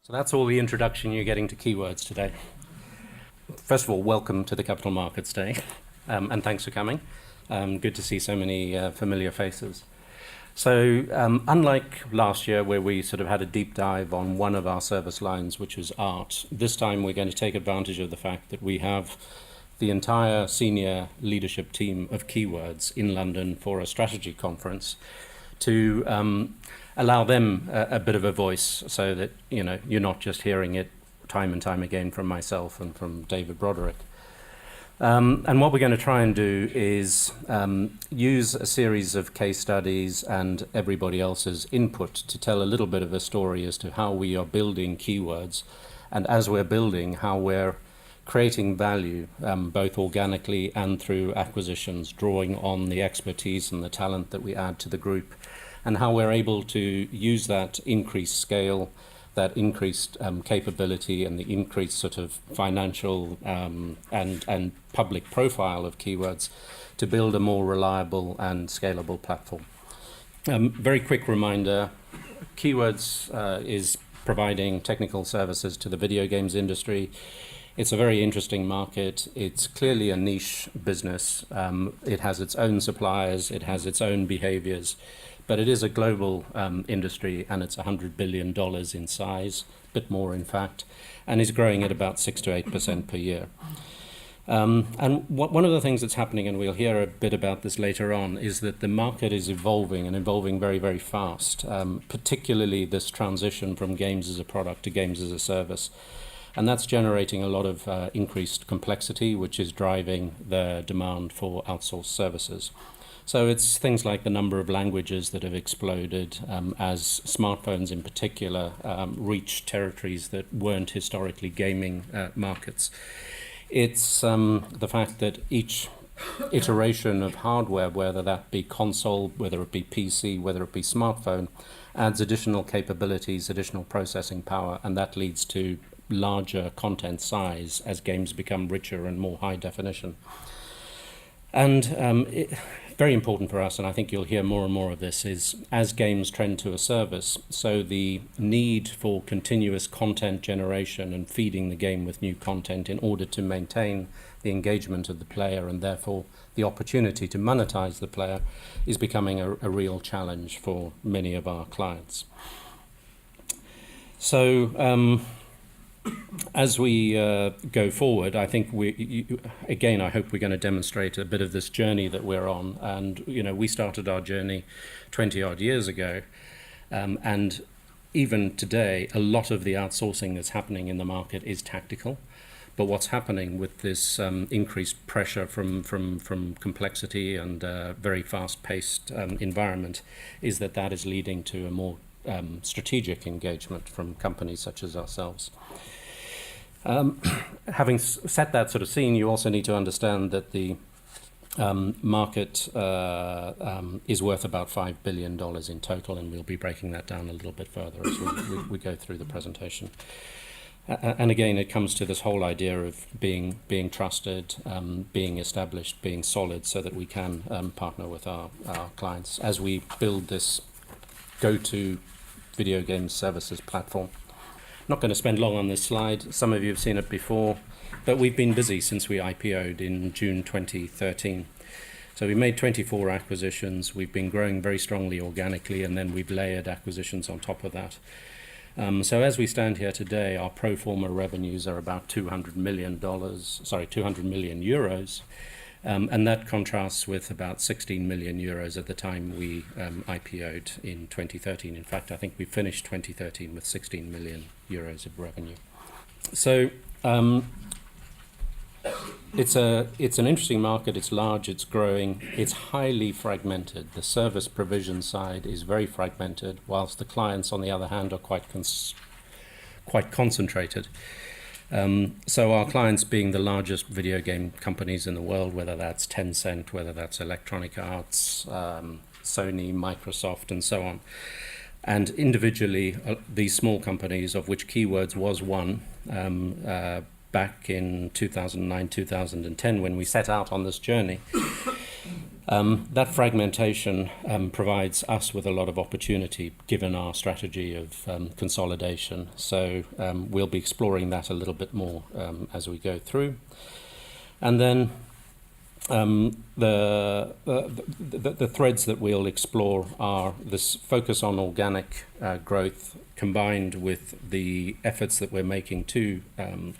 So that's all the introduction you're getting to keywords today. First of all, welcome to the Capital Markets Day, and thanks for coming. Good to see so many familiar faces. So unlike last year where we sort of had a deep dive on one of our service lines, which was art, this time we're going to take advantage of the fact that we have the entire senior leadership team of Keywords in London for a strategy conference to allow them a bit of a voice so that you're not just hearing it time and time again from myself and from David Broderick. And what we're going to try and do is use a series of case studies and everybody else's input to tell a little bit of a story as to how we are building Keywords, and as we're building, how we're creating value both organically and through acquisitions, drawing on the expertise and the talent that we add to the group, and how we're able to use that increased scale, that increased capability and the increased sort of financial and public profile of Keywords to build a more reliable and scalable platform. Very quick reminder, Keywords is providing technical services to the video games industry. It's a very interesting market. It's clearly a niche business. It has its own suppliers, it has its own behaviors, but it is a global industry, and it's $100 billion in size, a bit more in fact, and is growing at about 6 to 8% per year. And one of the things that's happening, and we'll hear a bit about this later on, is that the market is evolving and evolving very, very fast, particularly this transition from games as a product to games as a service. And that's generating a lot of increased complexity, which is driving the demand for outsourced services. So it's things like the number of languages that have exploded as smartphones in particular reach territories that weren't historically gaming markets. It's the fact that each iteration of hardware, whether that be console, whether it be PC, whether it be smartphone, adds additional capabilities, additional processing power, and that leads to larger content size as games become richer and more high definition. And very important for us, and I think you'll hear more and more of this, is as games trend to a service, so the need for continuous content generation and feeding the game with new content in order to maintain the engagement of the player and therefore the opportunity to monetize the player is becoming a real challenge for many of our clients. So as we go forward, I think again, I hope we're going to demonstrate a bit of this journey that we're on. And we started our journey 20 odd years ago, and even today, a lot of the outsourcing that's happening in the market is tactical. But what's happening with this increased pressure from complexity and very fast-paced environment is that is leading to a more strategic engagement from companies such as ourselves. Having set that sort of scene, you also need to understand that the market is worth about $5 billion in total, and we'll be breaking that down a little bit further as we go through the presentation. And again, it comes to this whole idea of being trusted, being established, being solid, so that we can partner with our clients as we build this go-to video game services platform. Not going to spend long on this slide. Some of you have seen it before, but we've been busy since we IPO'd in June 2013. So we made 24 acquisitions. We've been growing very strongly organically, and then we've layered acquisitions on top of that. So as we stand here today, our pro forma revenues are about $200 million, and that contrasts with about 16 million euros at the time we IPO'd in 2013. In fact, I think we finished 2013 with 16 million euros of revenue. So it's an interesting market. It's large, it's growing, it's highly fragmented. The service provision side is very fragmented, whilst the clients, on the other hand, are quite concentrated. So our clients being the largest video game companies in the world, whether that's Tencent, whether that's Electronic Arts, Sony, Microsoft, and so on. And individually, these small companies, of which Keywords was one, back in 2009, 2010, when we set out on this journey, That fragmentation provides us with a lot of opportunity given our strategy of consolidation. So we'll be exploring that a little bit more as we go through. And then the threads that we'll explore are this focus on organic growth combined with the efforts that we're making to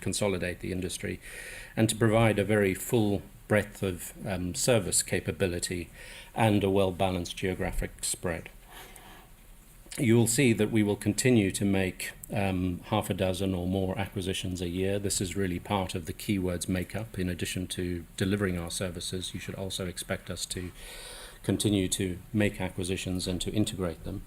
consolidate the industry and to provide a very full breadth of service capability and a well-balanced geographic spread. You will see that we will continue to make half a dozen or more acquisitions a year. This is really part of the Keywords makeup. In addition to delivering our services, you should also expect us to continue to make acquisitions and to integrate them.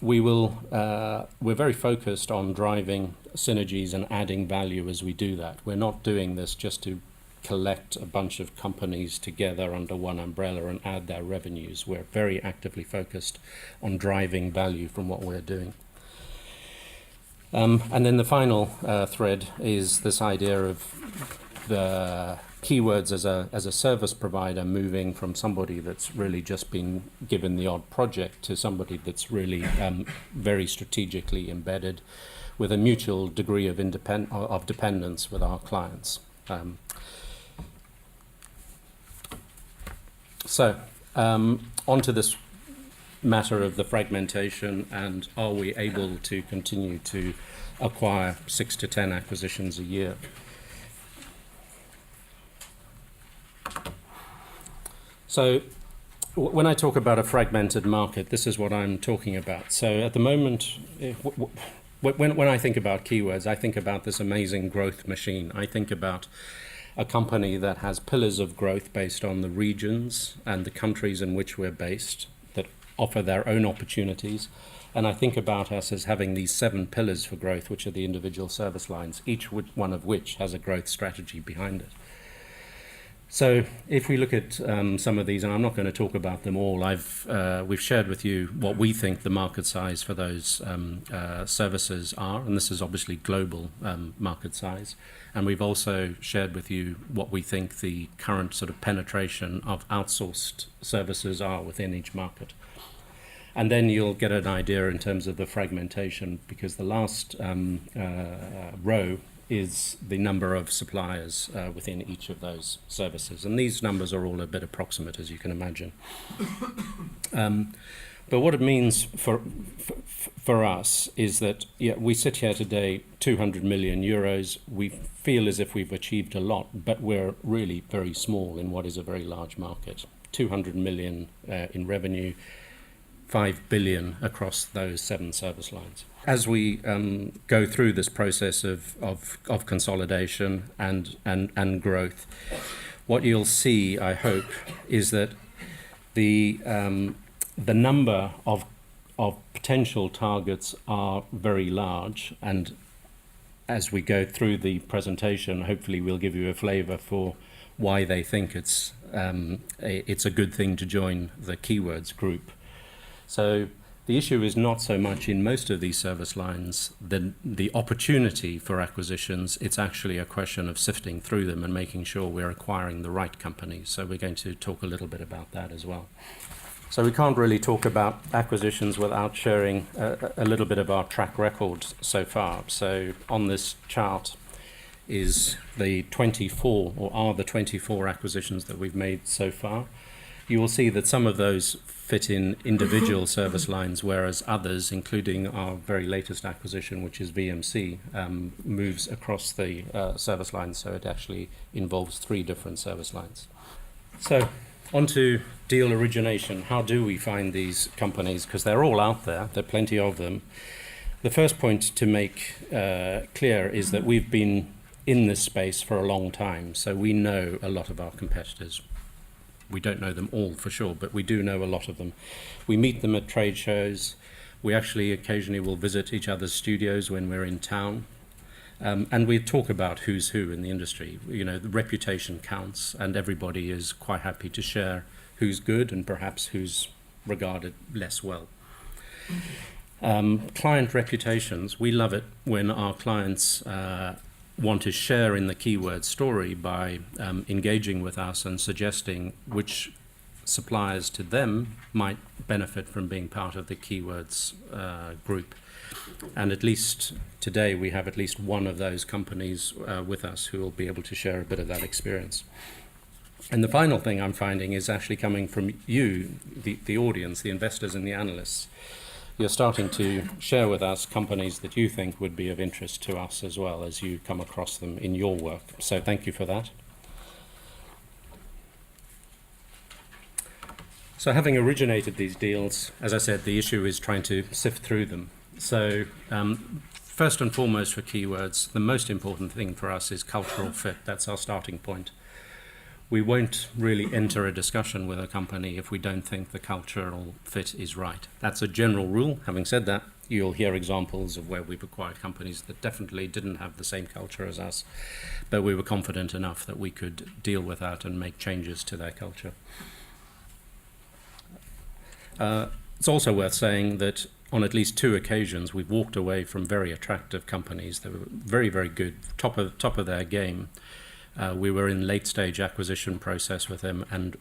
We're very focused on driving synergies and adding value as we do that. We're not doing this just to collect a bunch of companies together under one umbrella and add their revenues. We're very actively focused on driving value from what we're doing. And then the final thread is this idea of the Keywords as a service provider moving from somebody that's really just been given the odd project to somebody that's really very strategically embedded with a mutual degree of dependence with our clients. So, onto this matter of the fragmentation and are we able to continue to acquire 6 to 10 acquisitions a year? So, when I talk about a fragmented market, this is what I'm talking about. So, at the moment, when I think about Keywords, I think about this amazing growth machine. I think about a company that has pillars of growth based on the regions and the countries in which we're based that offer their own opportunities. And I think about us as having these 7 pillars for growth, which are the individual service lines, each one of which has a growth strategy behind it. So if we look at some of these, and I'm not going to talk about them all, we've shared with you what we think the market size for those services are, and this is obviously global market size. And we've also shared with you what we think the current sort of penetration of outsourced services are within each market. And then you'll get an idea in terms of the fragmentation, because the last row is the number of suppliers within each of those services. And these numbers are all a bit approximate, as you can imagine. But what it means for us is that we sit here today, 200 million euros. We feel as if we've achieved a lot, but we're really very small in what is a very large market. 200 million in revenue, 5 billion across those 7 service lines. As we go through this process of consolidation and growth, what you'll see, I hope, is that the number of potential targets are very large, and as we go through the presentation, hopefully we'll give you a flavour for why they think it's a good thing to join the Keywords group. So the issue is not so much in most of these service lines the opportunity for acquisitions. It's actually a question of sifting through them and making sure we're acquiring the right companies. So we're going to talk a little bit about that as well. So we can't really talk about acquisitions without sharing a little bit of our track record so far. So on this chart is the 24 acquisitions that we've made so far. You will see that some of those fit in individual service lines, whereas others, including our very latest acquisition, which is VMC, moves across the service lines, so it actually involves 3 different service lines. So, on to deal origination. How do we find these companies? Because they're all out there, there are plenty of them. The first point to make clear is that we've been in this space for a long time, so we know a lot of our competitors. We don't know them all for sure, but we do know a lot of them. We meet them at trade shows. We actually occasionally will visit each other's studios when we're in town. And we talk about who's who in the industry. You know, the reputation counts, and everybody is quite happy to share who's good and perhaps who's regarded less well. Client reputations. We love it when our clients want to share in the keyword story by engaging with us and suggesting which suppliers to them might benefit from being part of the keywords group. And at least today we have at least one of those companies with us who will be able to share a bit of that experience. And the final thing I'm finding is actually coming from you, the audience, the investors and the analysts. You're starting to share with us companies that you think would be of interest to us as well as you come across them in your work. So thank you for that. So having originated these deals, as I said, the issue is trying to sift through them. So first and foremost for keywords, the most important thing for us is cultural fit. That's our starting point. We won't really enter a discussion with a company if we don't think the cultural fit is right. That's a general rule. Having said that, you'll hear examples of where we've acquired companies that definitely didn't have the same culture as us, but we were confident enough that we could deal with that and make changes to their culture. It's also worth saying that on at least 2 occasions, we've walked away from very attractive companies that were very, very good, top of their game. We were in late-stage acquisition process with them, and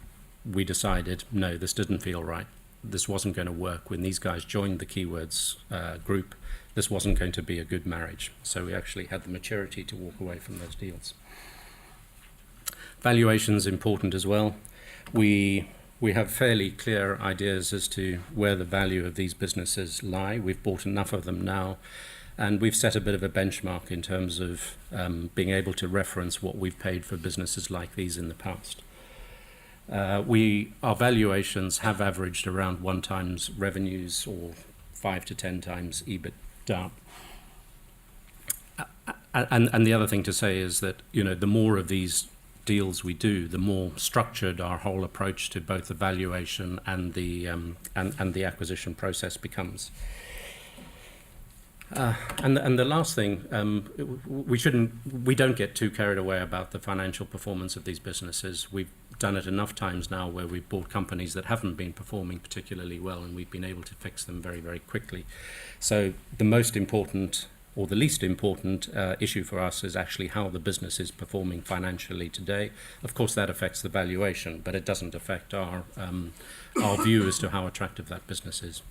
we decided, no, this didn't feel right. This wasn't going to work. When these guys joined the keywords group, this wasn't going to be a good marriage. So we actually had the maturity to walk away from those deals. Valuation's important as well. We have fairly clear ideas as to where the value of these businesses lie. We've bought enough of them now, and we've set a bit of a benchmark in terms of being able to reference what we've paid for businesses like these in the past. Our valuations have averaged around 1 times revenues or 5 to 10 times EBITDA. And the other thing to say is that, you know, the more of these deals we do, the more structured our whole approach to both the valuation and the acquisition process becomes. And the last thing, we don't get too carried away about the financial performance of these businesses. We've done it enough times now where we've bought companies that haven't been performing particularly well, and we've been able to fix them very, very quickly. So the most important or the least important issue for us is actually how the business is performing financially today. Of course, that affects the valuation, but it doesn't affect our view as to how attractive that business is.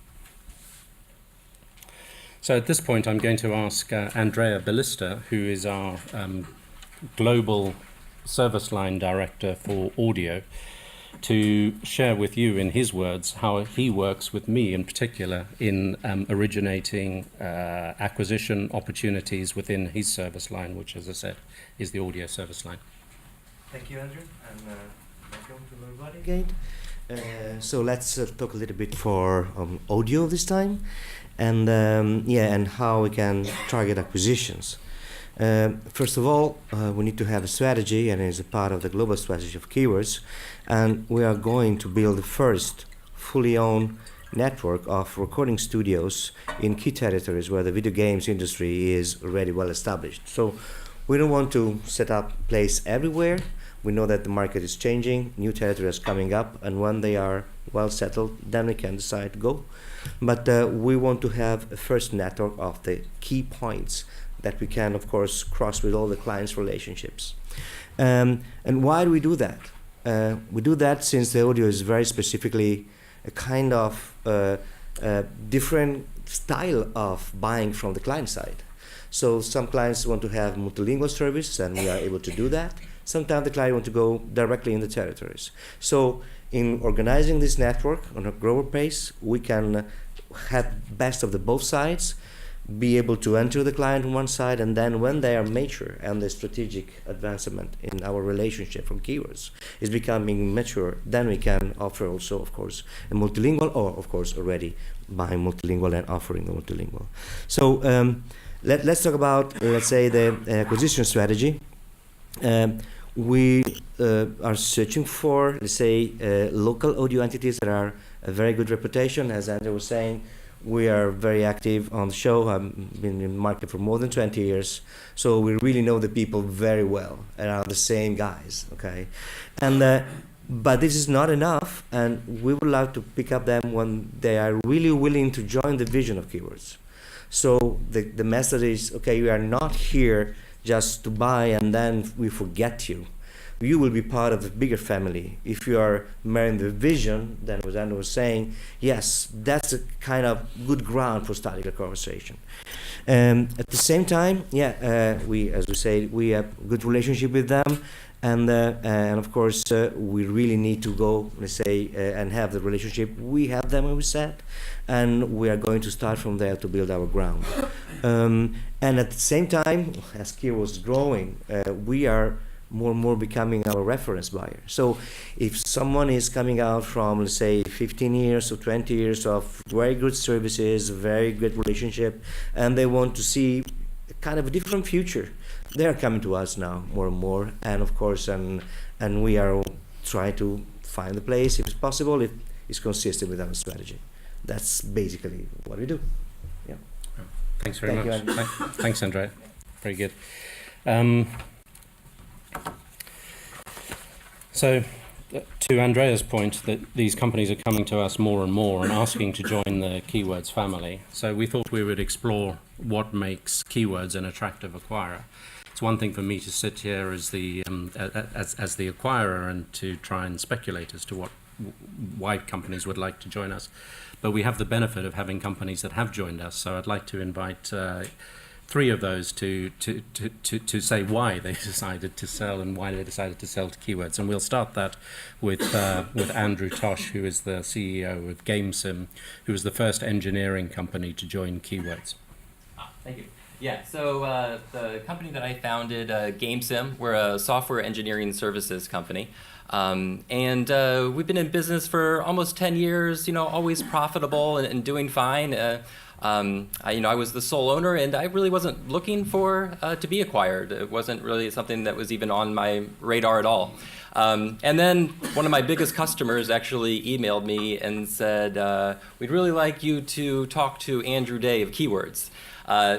So at this point, I'm going to ask Andrea Ballista, who is our Global Service Line Director for Audio, to share with you in his words how he works with me in particular in originating acquisition opportunities within his service line, which, as I said, is the audio service line. Thank you, Andrew, and welcome to everybody again. So let's talk a little bit for audio this time, and and how we can target acquisitions. First of all, we need to have a strategy, and it's a part of the global strategy of keywords, and we are going to build the first fully owned network of recording studios in key territories where the video games industry is already well established. So we don't want to set up place everywhere. We know that the market is changing, new territories coming up, and when they are well settled, then we can decide to go. But we want to have a first network of the key points that we can, of course, cross with all the clients' relationships. And why do we do that? We do that since the audio is very specifically a kind of different style of buying from the client side. So some clients want to have multilingual service, and we are able to do that. Sometimes the client wants to go directly in the territories. So in organizing this network on a global pace, we can have best of the both sides, be able to enter the client on one side, and then when they are mature and the strategic advancement in our relationship from keywords is becoming mature, then we can offer also, of course, a multilingual, or of course already buying multilingual and offering a multilingual. So let's talk about, let's say, the acquisition strategy. We are searching for, let's say, local audio entities that are a very good reputation. As Andrew was saying, we are very active on the show. I've been in the market for more than 20 years, so we really know the people very well and are the same guys, okay? And but this is not enough, and we would like to pick up them when they are really willing to join the vision of keywords. So the message is, okay, we are not here just to buy and then we forget you. You will be part of a bigger family. If you are marrying the vision, then as Andrew was saying, yes, that's a kind of good ground for starting a conversation. At the same time, we, as we say, we have a good relationship with them, and of course we really need to go, let's say, and have the relationship we have them, as we said, and we are going to start from there to build our ground. And at the same time, as Kia was growing, we are more and more becoming our reference buyer. So if someone is coming out from, let's say, 15 years or 20 years of very good services, very good relationship, and they want to see kind of a different future, they are coming to us now more and more. And of course, and we are trying to find the place, if it's possible, if it's consistent with our strategy. That's basically what we do. Yeah. Thanks very much. Thanks, Andrea. Very good. So, to Andrea's point, that these companies are coming to us more and more and asking to join the Keywords family. So we thought we would explore what makes Keywords an attractive acquirer. It's one thing for me to sit here as the acquirer and to try and speculate as to why companies would like to join us, but we have the benefit of having companies that have joined us. So I'd like to invite three of those to say why they decided to sell and why they decided to sell to Keywords. And we'll start that with Andrew Tosh, who is the CEO of GameSim, who was the first engineering company to join Keywords. Thank you. Yeah, so the company that I founded, GameSim, we're a software engineering services company. And we've been in business for almost 10 years, always profitable and doing fine. I was the sole owner, and I really wasn't looking for to be acquired. It wasn't really something that was even on my radar at all. And then one of my biggest customers actually emailed me and said, we'd really like you to talk to Andrew Day of Keywords.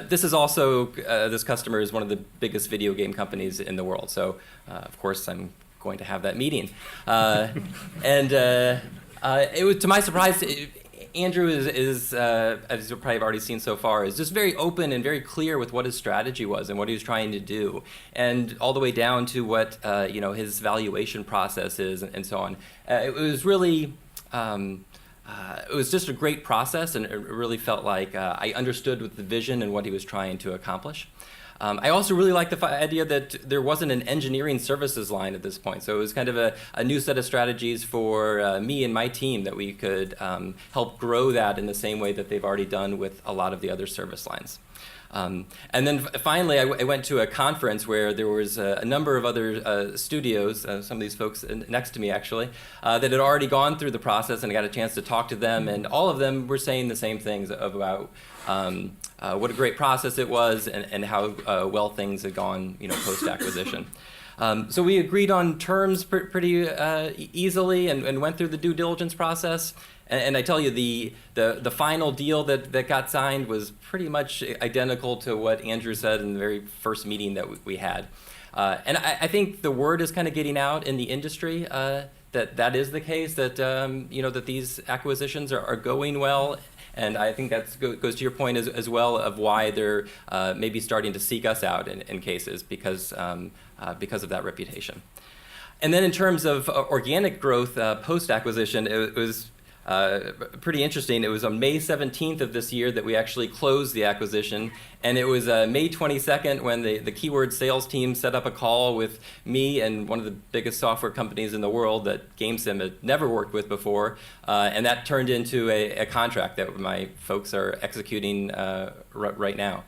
This is also, this customer is one of the biggest video game companies in the world. So, of course, I'm going to have that meeting. And it was, to my surprise, Andrew is as you probably have already seen so far, is just very open and very clear with what his strategy was and what he was trying to do, and all the way down to what his valuation process is and so on. It was really it was just a great process, and it really felt like I understood with the vision and what he was trying to accomplish. I also really like the idea that there wasn't an engineering services line at this point. So it was kind of a new set of strategies for me and my team that we could help grow that in the same way that they've already done with a lot of the other service lines. And then finally, I went to a conference where there was a number of other studios, some of these folks next to me actually, that had already gone through the process, and I got a chance to talk to them, and all of them were saying the same things about what a great process it was and how well things had gone, post-acquisition. So we agreed on terms pretty easily and went through the due diligence process. And I tell you, the final deal that got signed was pretty much identical to what Andrew said in the very first meeting that we had. And I think the word is kind of getting out in the industry that is the case, that that these acquisitions are going well. And I think that goes to your point as well of why they're maybe starting to seek us out in cases because of that reputation. And then in terms of organic growth post-acquisition, it was pretty interesting. It was on May 17th of this year that we actually closed the acquisition, and it was May 22nd when the Keywords sales team set up a call with me and one of the biggest software companies in the world that GameSim had never worked with before, and that turned into a contract that my folks are executing right now.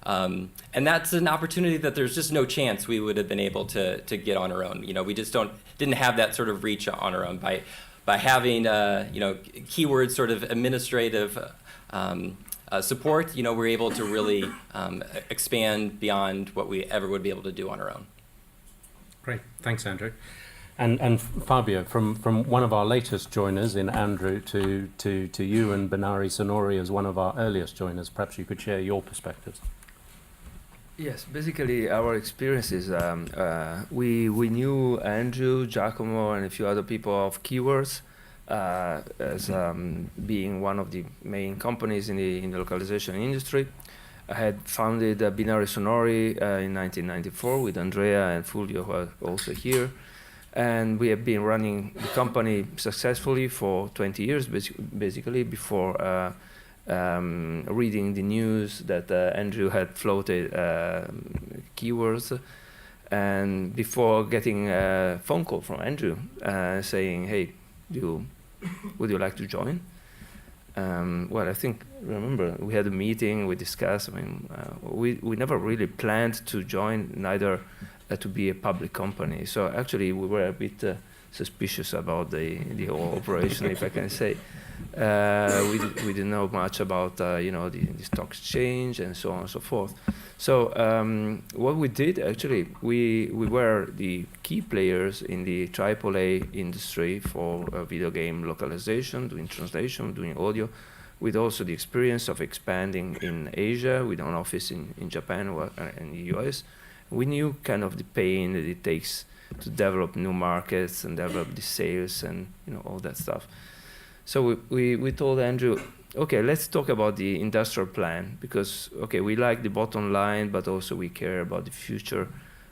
And that's an opportunity that there's just no chance we would have been able to get on our own. We just didn't have that sort of reach on our own. By having Keywords sort of administrative support, we're able to really expand beyond what we ever would be able to do on our own. Great, thanks, Andrew. And Fabio, from one of our latest joiners in Andrew to you and Benari Sonori as one of our earliest joiners, perhaps you could share your perspectives. Yes, basically our experiences, we knew Andrew, Giacomo, and a few other people of Keywords as being one of the main companies in the localization industry. I had founded Binary Sonori in 1994 with Andrea and Fulvio, who are also here. And we have been running the company successfully for 20 years, basically, before reading the news that Andrew had floated keywords, and before getting a phone call from Andrew saying, hey, would you like to join? Well, I think, remember, we had a meeting, we discussed. I mean, we never really planned to join, neither to be a public company. So actually, we were a bit suspicious about the whole operation, if I can say. We didn't know much about the stock exchange and so on and so forth. So what we did, actually, we were the key players in the AAA industry for video game localization, doing translation, doing audio, with also the experience of expanding in Asia with an office in Japan and the US. We knew kind of the pain that it takes to develop new markets and develop the sales and all that stuff. So we told Andrew, okay, let's talk about the industrial plan, because we like the bottom line, but also we care about the future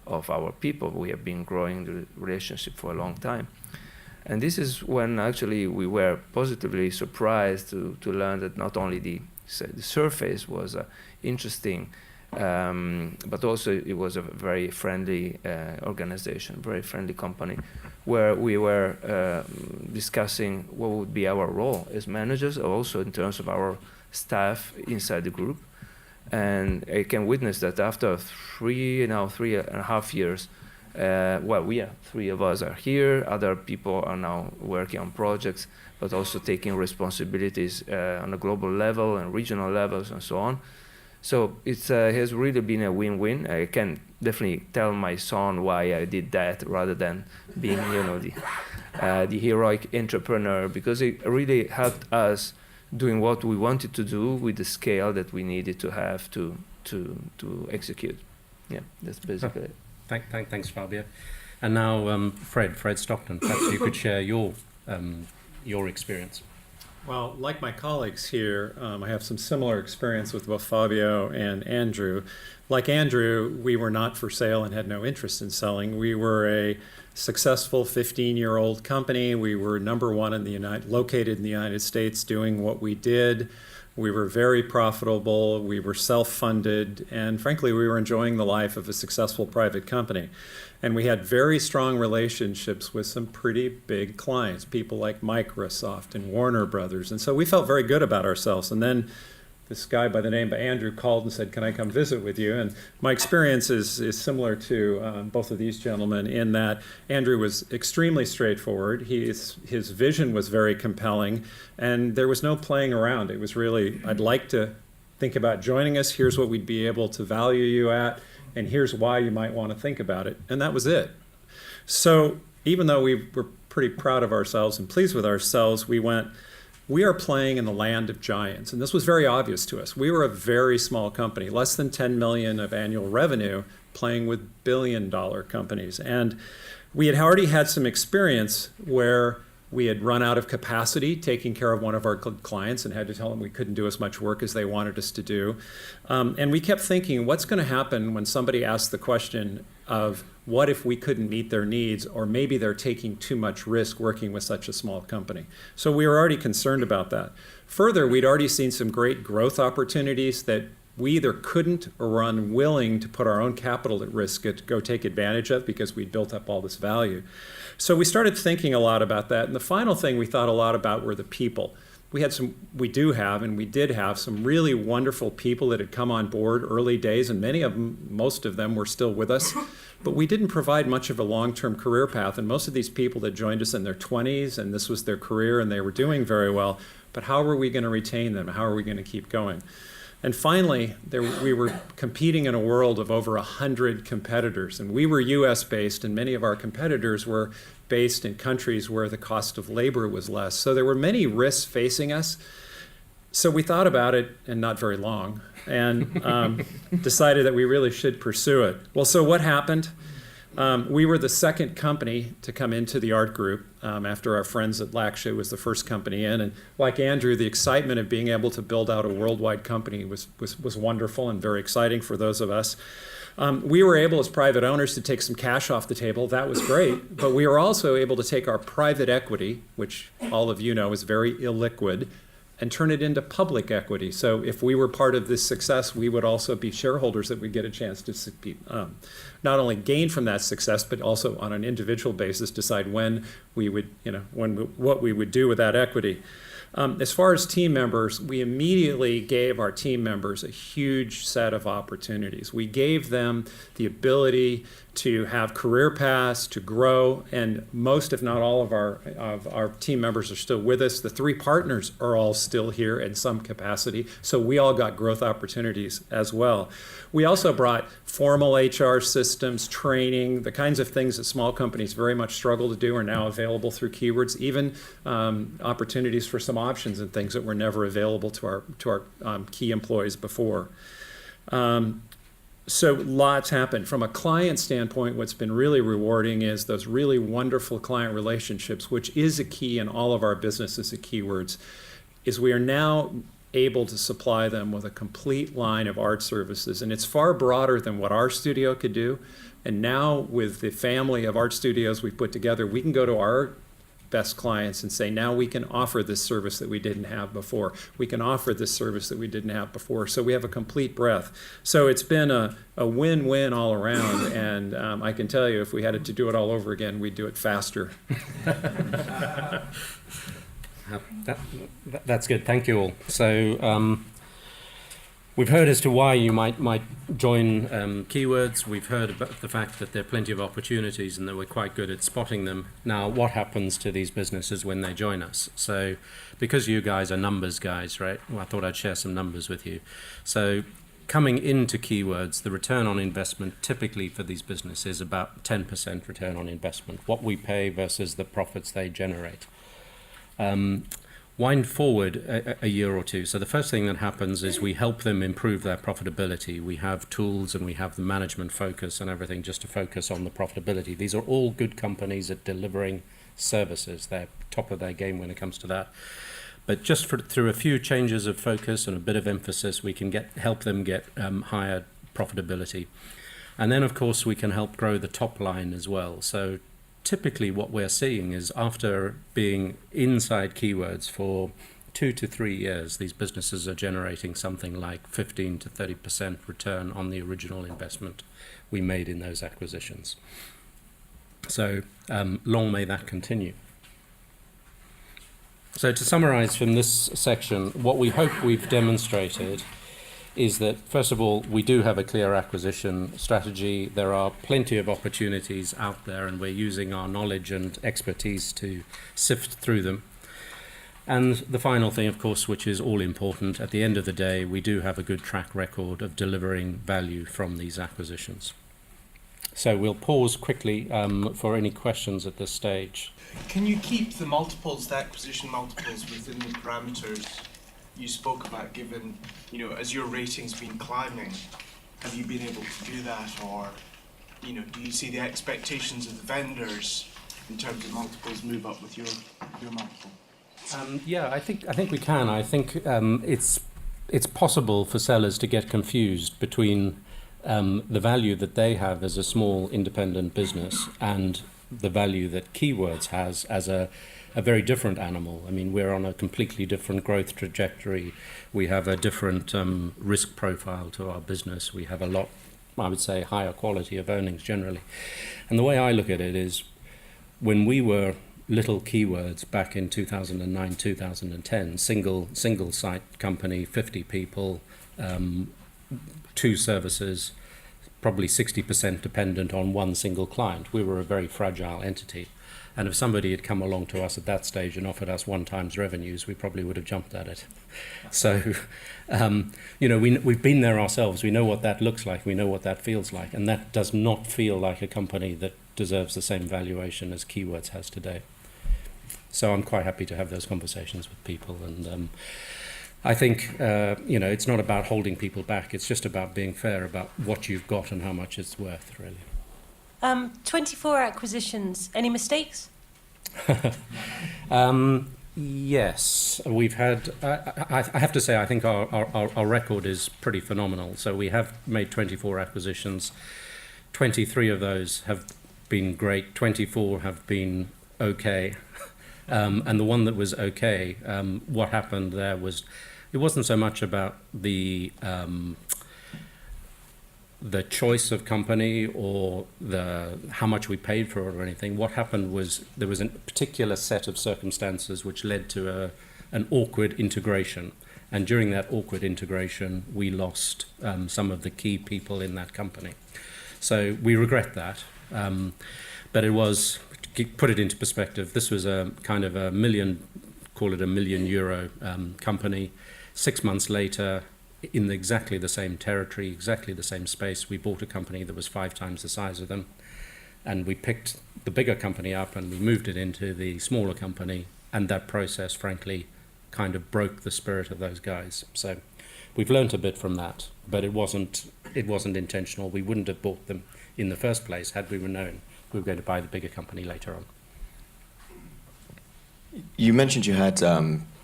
of our people. We have been growing the relationship for a long time. And this is when actually we were positively surprised to learn that not only the surface was interesting, but also it was a very friendly organization, very friendly company, where we were discussing what would be our role as managers, also in terms of our staff inside the group. And I can witness that after 3.5 years, three of us are here, other people are now working on projects, but also taking responsibilities on a global level and regional levels and so on. So it has really been a win-win. I can definitely tell my son why I did that rather than being, the heroic entrepreneur, because it really helped us doing what we wanted to do with the scale that we needed to have to execute. Yeah, that's basically it. Thanks, Fabio. And now, Fred Stockton, perhaps you could share your experience. Well, like my colleagues here, I have some similar experience with both Fabio and Andrew. Like Andrew, we were not for sale and had no interest in selling. We were a successful 15-year-old company. We were number one located in the United States doing what we did. We were very profitable. We were self-funded. And frankly, we were enjoying the life of a successful private company. And we had very strong relationships with some pretty big clients, people like Microsoft and Warner Brothers. And so we felt very good about ourselves. And then this guy by the name of Andrew called and said, can I come visit with you? And my experience is similar to both of these gentlemen in that Andrew was extremely straightforward. His vision was very compelling, and there was no playing around. It was really, I'd like to think about joining us. Here's what we'd be able to value you at, and here's why you might want to think about it. And that was it. So even though we were pretty proud of ourselves and pleased with ourselves, we are playing in the land of giants. And this was very obvious to us. We were a very small company, less than 10 million of annual revenue, playing with billion-dollar companies. And we had already had some experience where we had run out of capacity taking care of one of our clients and had to tell them we couldn't do as much work as they wanted us to do. And we kept thinking, what's going to happen when somebody asks the question of what if we couldn't meet their needs, or maybe they're taking too much risk working with such a small company? So we were already concerned about that. Further, we'd already seen some great growth opportunities that we either couldn't or were unwilling to put our own capital at risk to go take advantage of because we'd built up all this value. So we started thinking a lot about that. And the final thing we thought a lot about were the people. We did have some really wonderful people that had come on board early days, and most of them were still with us. But we didn't provide much of a long-term career path. And most of these people that joined us in their 20s, and this was their career, and they were doing very well. But how were we going to retain them? How are we going to keep going? And finally, we were competing in a world of over 100 competitors. And we were US-based, and many of our competitors were based in countries where the cost of labor was less. So there were many risks facing us. So we thought about it, and not very long, and decided that we really should pursue it. Well, so what happened? We were the second company to come into the art group after our friends at Laksha was the first company in. And like Andrew, the excitement of being able to build out a worldwide company was wonderful and very exciting for those of us. We were able as private owners to take some cash off the table. That was great. But we were also able to take our private equity, which all of you know is very illiquid, and turn it into public equity. So if we were part of this success, we would also be shareholders that would get a chance to not only gain from that success, but also on an individual basis decide when we would, what we would do with that equity. As far as team members, we immediately gave our team members a huge set of opportunities. We gave them the ability to have career paths, to grow, and most, if not all, of our team members are still with us. The 3 partners are all still here in some capacity, so we all got growth opportunities as well. We also brought formal HR systems, training, the kinds of things that small companies very much struggle to do are now available through Keywords, even opportunities for some options and things that were never available to our key employees before. So lots happened. From a client standpoint, what's been really rewarding is those really wonderful client relationships, which is a key in all of our businesses at Keywords, is we are now able to supply them with a complete line of art services. And it's far broader than what our studio could do. And now with the family of art studios we've put together, we can go to our best clients and say, now we can offer this service that we didn't have before. We can offer this service that we didn't have before. So we have a complete breadth. So it's been a win-win all around. And I can tell you, if we had to do it all over again, we'd do it faster. That's good. Thank you all. So we've heard as to why you might join Keywords. We've heard about the fact that there are plenty of opportunities and that we're quite good at spotting them. Now, what happens to these businesses when they join us? So because you guys are numbers guys, right? Well, I thought I'd share some numbers with you. So coming into Keywords, the return on investment typically for these businesses is about 10% return on investment, what we pay versus the profits they generate. Wind forward a year or two. So the first thing that happens is we help them improve their profitability. We have tools and we have the management focus and everything just to focus on the profitability. These are all good companies at delivering services. They're top of their game when it comes to that. But just through a few changes of focus and a bit of emphasis, we can help them get higher profitability. And then, of course, we can help grow the top line as well. So typically what we're seeing is after being inside Keywords for 2 to 3 years, these businesses are generating something like 15 to 30% return on the original investment we made in those acquisitions. So long may that continue. So to summarize from this section, what we hope we've demonstrated is that, first of all, we do have a clear acquisition strategy. There are plenty of opportunities out there, and we're using our knowledge and expertise to sift through them. And the final thing, of course, which is all important, at the end of the day, we do have a good track record of delivering value from these acquisitions. So we'll pause quickly for any questions at this stage. Can you keep the multiples, the acquisition multiples, within the parameters you spoke about, given, as your rating's been climbing, have you been able to do that? Or, do you see the expectations of the vendors in terms of multiples move up with your multiple? Yeah, I think we can. I think it's possible for sellers to get confused between the value that they have as a small independent business and the value that Keywords has as a very different animal. I mean, we're on a completely different growth trajectory. We have a different risk profile to our business. We have a lot, I would say, higher quality of earnings generally. And the way I look at it is, when we were little Keywords back in 2009, 2010, single site company, 50 people, 2 services, probably 60% dependent on one single client. We were a very fragile entity. And if somebody had come along to us at that stage and offered us 1 times revenues, we probably would have jumped at it. So, we've been there ourselves. We know what that looks like. We know what that feels like. And that does not feel like a company that deserves the same valuation as Keywords has today. So I'm quite happy to have those conversations with people. And I think, it's not about holding people back. It's just about being fair about what you've got and how much it's worth, really. 24 acquisitions. Any mistakes? Yes, we've had. I have to say, I think our record is pretty phenomenal. So we have made 24 acquisitions. 23 of those have been great. 24 have been okay. And the one that was okay, what happened there was, it wasn't so much about the choice of company or how much we paid for it or anything. What happened was there was a particular set of circumstances which led to an awkward integration. And during that awkward integration, we lost some of the key people in that company. So we regret that. But it was, to put it into perspective, this was a kind of a million, call it €1 million company. 6 months later, in exactly the same territory, exactly the same space, we bought a company that was 5 times the size of them. And we picked the bigger company up and we moved it into the smaller company. And that process, frankly, kind of broke the spirit of those guys. So we've learned a bit from that, but it wasn't intentional. We wouldn't have bought them in the first place had we known we were going to buy the bigger company later on. You mentioned you had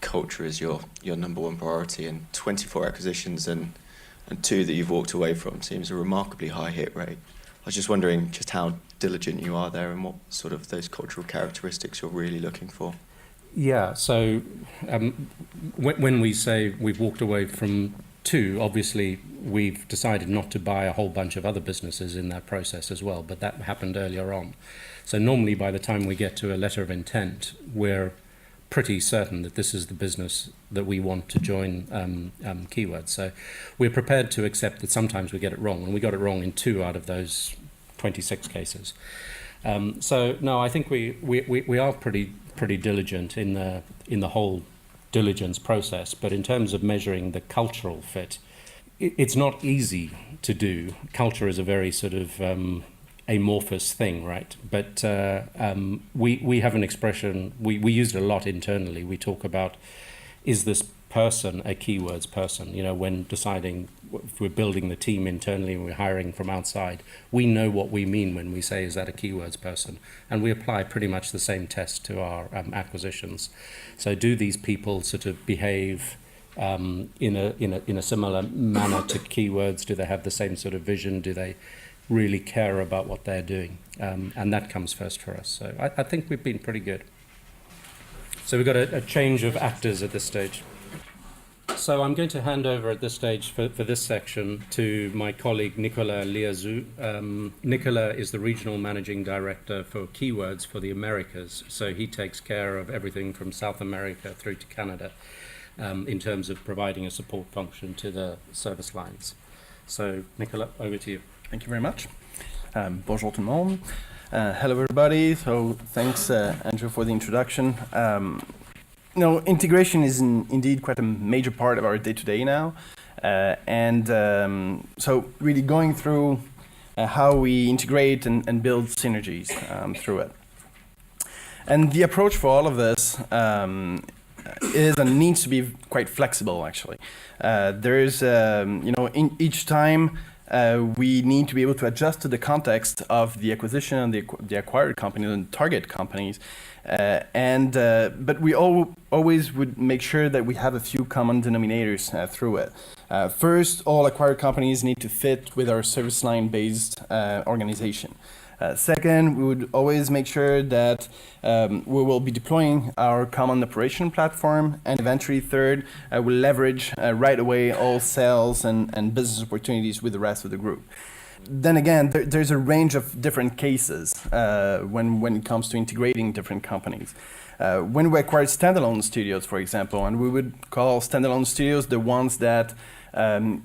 culture as your number one priority, and 24 acquisitions and 2 that you've walked away from seems a remarkably high hit rate. I was just wondering just how diligent you are there and what sort of those cultural characteristics you're really looking for. Yeah, so when we say we've walked away from 2, obviously we've decided not to buy a whole bunch of other businesses in that process as well, but that happened earlier on. So normally by the time we get to a letter of intent, we're pretty certain that this is the business that we want to join Keywords. So we're prepared to accept that sometimes we get it wrong, and we got it wrong in 2 out of those 26 cases. So no, I think we are pretty diligent in the whole diligence process, but in terms of measuring the cultural fit, it's not easy to do. Culture is a very sort of amorphous thing, right? But we have an expression, we use it a lot internally. We talk about, is this person a Keywords person? You know, when deciding if we're building the team internally and we're hiring from outside, we know what we mean when we say, is that a Keywords person? And we apply pretty much the same test to our acquisitions. So do these people sort of behave in a similar manner to Keywords? Do they have the same sort of vision? Do they really care about what they're doing? And that comes first for us. So I think we've been pretty good. So we've got a change of actors at this stage. So I'm going to hand over at this stage for this section to my colleague Nicolas Liazou. Nicolas is the Regional Managing Director for Keywords for the Americas. So he takes care of everything from South America through to Canada in terms of providing a support function to the service lines. So Nicolas, over to you. Thank you very much. Bonjour tout le monde. Hello everybody. So thanks Andrew for the introduction. Integration is indeed quite a major part of our day-to-day now. So really going through how we integrate and build synergies through it. And the approach for all of this is and needs to be quite flexible, actually. There's, in each time, we need to be able to adjust to the context of the acquisition and the acquired companies and target companies. But we always would make sure that we have a few common denominators through it. First, all acquired companies need to fit with our service line based organization. Second, we would always make sure that we will be deploying our common operation platform. And eventually, third, we'll leverage right away all sales and business opportunities with the rest of the group. Then again, there's a range of different cases when it comes to integrating different companies. When we acquired standalone studios, for example, and we would call standalone studios the ones that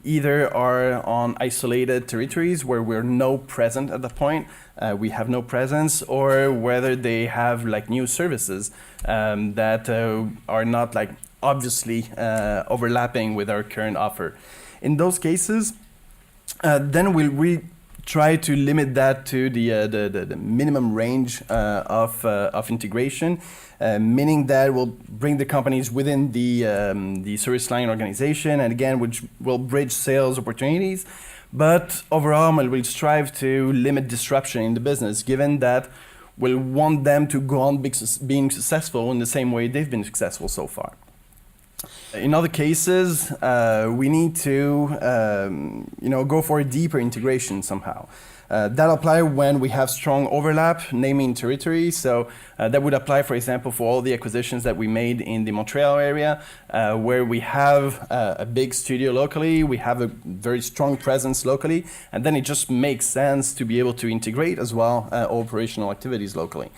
either are on isolated territories where we're no present at the point, we have no presence, or whether they have like new services that are not like obviously overlapping with our current offer. In those cases, then we try to limit that to the minimum range of integration, meaning that we'll bring the companies within the service line organization, and again, which will bridge sales opportunities, But overall, we'll strive to limit disruption in the business, given that we'll want them to go on being successful in the same way they've been successful so far. In other cases, we need to go for a deeper integration somehow. That'll apply when we have strong overlap, namely in territory. So that would apply, for example, for all the acquisitions that we made in the Montreal area, where we have a big studio locally, we have a very strong presence locally, and then it just makes sense to be able to integrate as well operational activities locally.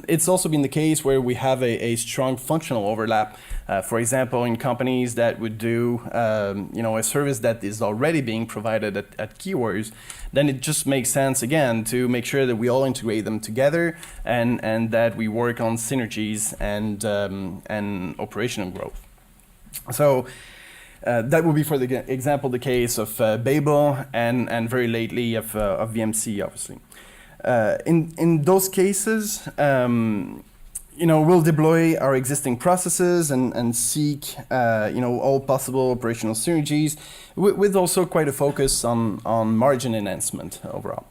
It's also been the case where we have a strong functional overlap. For example, in companies that would do a service that is already being provided at Keywords, then it just makes sense again to make sure that we all integrate them together and that we work on synergies and operational growth. So that would be, for the example, the case of Babel and very lately of VMC, obviously. In those cases, we'll deploy our existing processes and seek all possible operational synergies with also quite a focus on margin enhancement overall.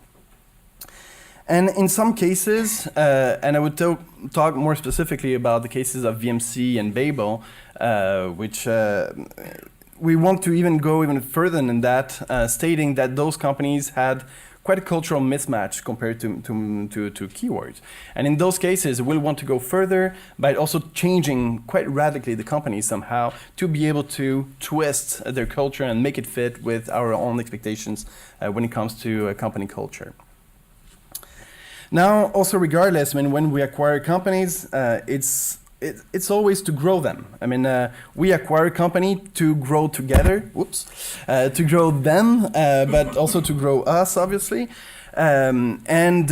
And in some cases, and I would talk more specifically about the cases of VMC and Babel, which we want to even go even further than that, stating that those companies had quite a cultural mismatch compared to Keywords. And in those cases, we'll want to go further by also changing quite radically the company somehow to be able to twist their culture and make it fit with our own expectations when it comes to company culture. Now, also regardless, when we acquire companies, it's always to grow them. We acquire a company to grow together, to grow them, but also to grow us, obviously. And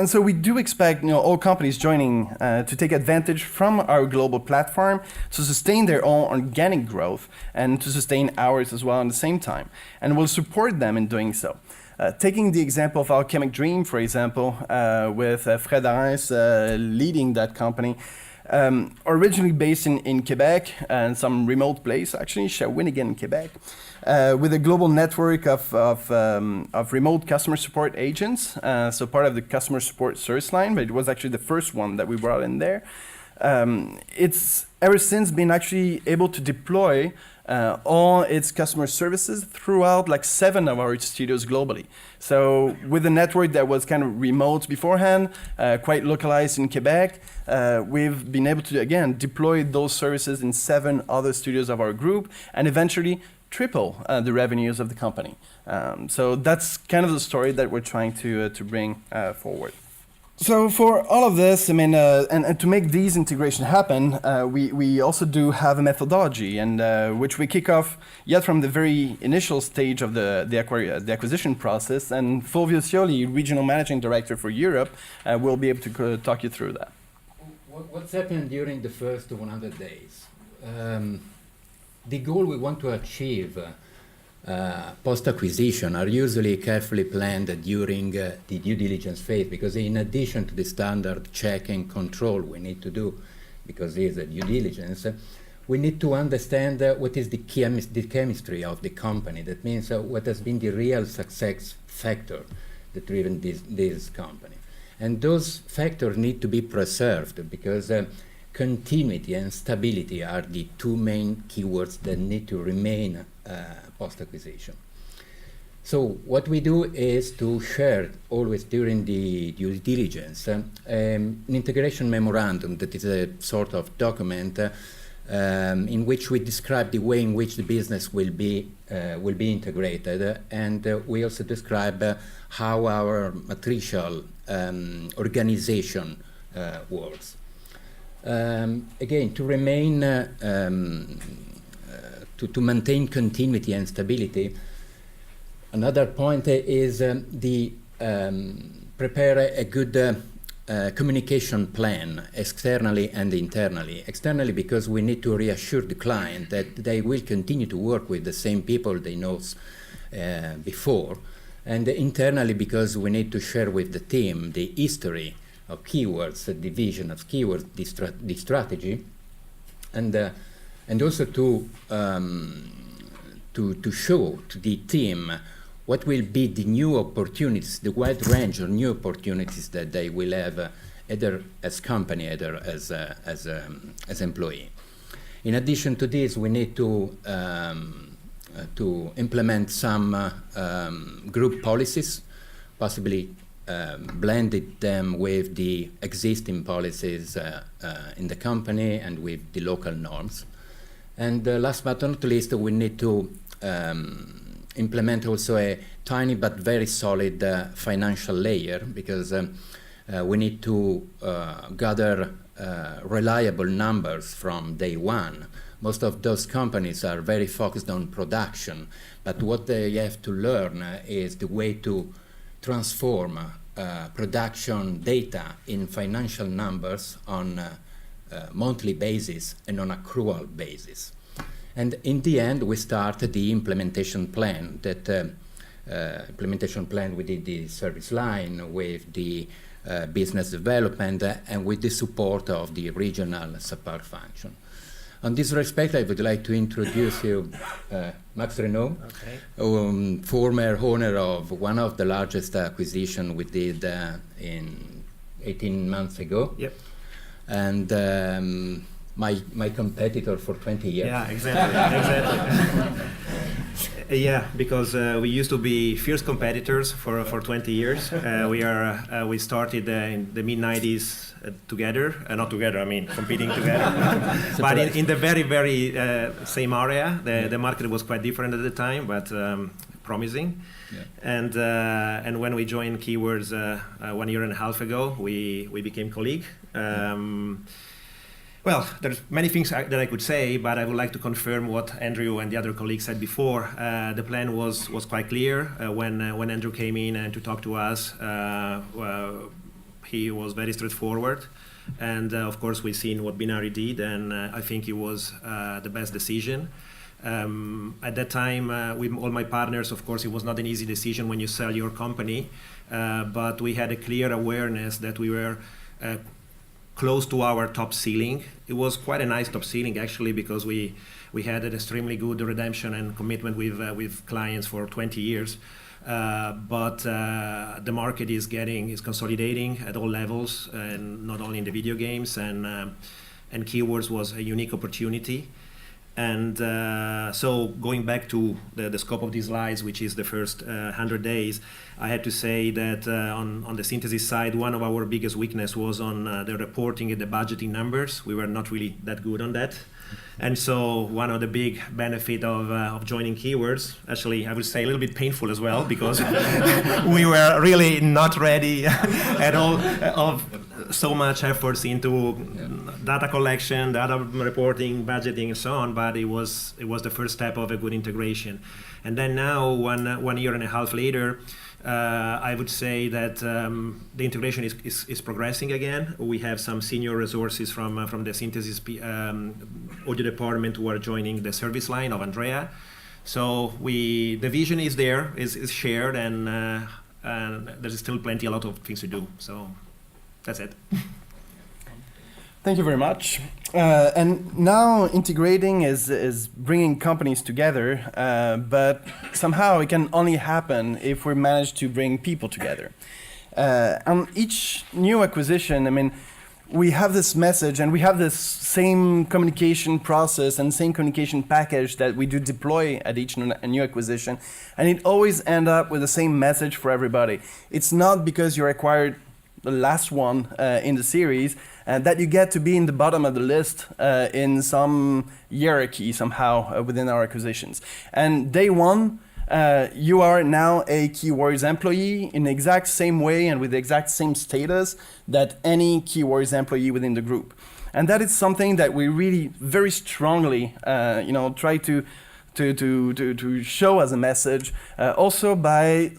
so we do expect all companies joining to take advantage from our global platform to sustain their own organic growth and to sustain ours as well at the same time. And we'll support them in doing so. Taking the example of Alchemic Dream, for example, with Fred Arens leading that company, originally based in Quebec and some remote place, actually, Shawinigan, Quebec, with a global network of remote customer support agents, so part of the customer support service line, but it was actually the first one that we brought in there. It's ever since been actually able to deploy all its customer services throughout 7 of our studios globally. So with a network that was kind of remote beforehand, quite localized in Quebec, we've been able to, again, deploy those services in 7 other studios of our group and eventually triple the revenues of the company. So that's kind of the story that we're trying to bring forward. So for all of this, and to make these integrations happen, we also do have a methodology, and which we kick off yet from the very initial stage of the acquisition process. And Fulvio Scioli, Regional Managing Director for Europe, will be able to talk you through that. What's happened during the first 100 days? The goal we want to achieve post-acquisition are usually carefully planned during the due diligence phase, because in addition to the standard check and control we need to do, because it's a due diligence, we need to understand what is the chemistry of the company. That means what has been the real success factor that driven this company. And those factors need to be preserved, because continuity and stability are the 2 main keywords that need to remain post-acquisition. So what we do is to share always during the due diligence an integration memorandum that is a sort of document in which we describe the way in which the business will be integrated, and we also describe how our matricial organization works. Again, to remain to maintain continuity and stability. Another point is prepare a good communication plan externally and internally. Externally, because we need to reassure the client that they will continue to work with the same people they know before, and internally because we need to share with the team the history of keywords, the vision of keywords, the strategy, and also to show to the team what will be the new opportunities, the wide range of new opportunities that they will have, either as company, either as employee. In addition to this, we need to implement some group policies, possibly blended them with the existing policies in the company and with the local norms. And last but not least, we need to implement also a tiny but very solid financial layer, because we need to gather reliable numbers from day one. Most of those companies are very focused on production, but what they have to learn is the way to transform production data in financial numbers on a monthly basis and on accrual basis. And in the end, we started the implementation plan. Implementation plan, we did the service line with the business development and with the support of the regional support function. On this respect, I would like to introduce you Max Renaud, former owner of one of the largest acquisitions we did in 18 months ago. Yep. And my competitor for 20 years. Yeah, exactly. Yeah, because we used to be fierce competitors for 20 years. We started in the mid-90s together, not together, I mean competing together. But in the very same area. The market was quite different at the time, but promising. Yeah. And when we joined Keywords 1.5 years ago, we became colleagues. Well, there's many things that I could say, but I would like to confirm what Andrew and the other colleagues said before. The plan was quite clear. When Andrew came in and to talk to us, he was very straightforward. And of course, we've seen what Binary did, and I think it was the best decision. At that time, with all my partners, of course, it was not an easy decision when you sell your company, but we had a clear awareness that we were close to our top ceiling. It was quite a nice top ceiling actually, because we had an extremely good redemption and commitment with clients for 20 years. But the market is consolidating at all levels, and not only in the video games. And Keywords was a unique opportunity. And so going back to the scope of these slides, which is the first 100 days, I had to say that on the synthesis side, one of our biggest weakness was on the reporting and the budgeting numbers. We were not really that good on that. And so one of the big benefit of joining Keywords, actually I would say a little bit painful as well, because we were really not ready at all of so much efforts into data collection, data reporting, budgeting, and so on. But it was the first step of a good integration. And then now, 1.5 years later, I would say that the integration is progressing again. We have some senior resources from the synthesis audio department who are joining the service line of Andrea. So the vision is there, is shared, and there's still a lot of things to do. So that's it. Thank you very much. And now integrating is bringing companies together, but somehow it can only happen if we manage to bring people together. On each new acquisition, I mean, we have this message and we have this same communication process and same communication package that we do deploy at each new acquisition, and it always ends up with the same message for everybody. It's not because you acquired the last one in the series that you get to be in the bottom of the list in some hierarchy somehow within our acquisitions. And day one, you are now a Keywords employee in the exact same way and with the exact same status that any Keywords employee within the group. And that is something that we really very strongly try to show as a message, also by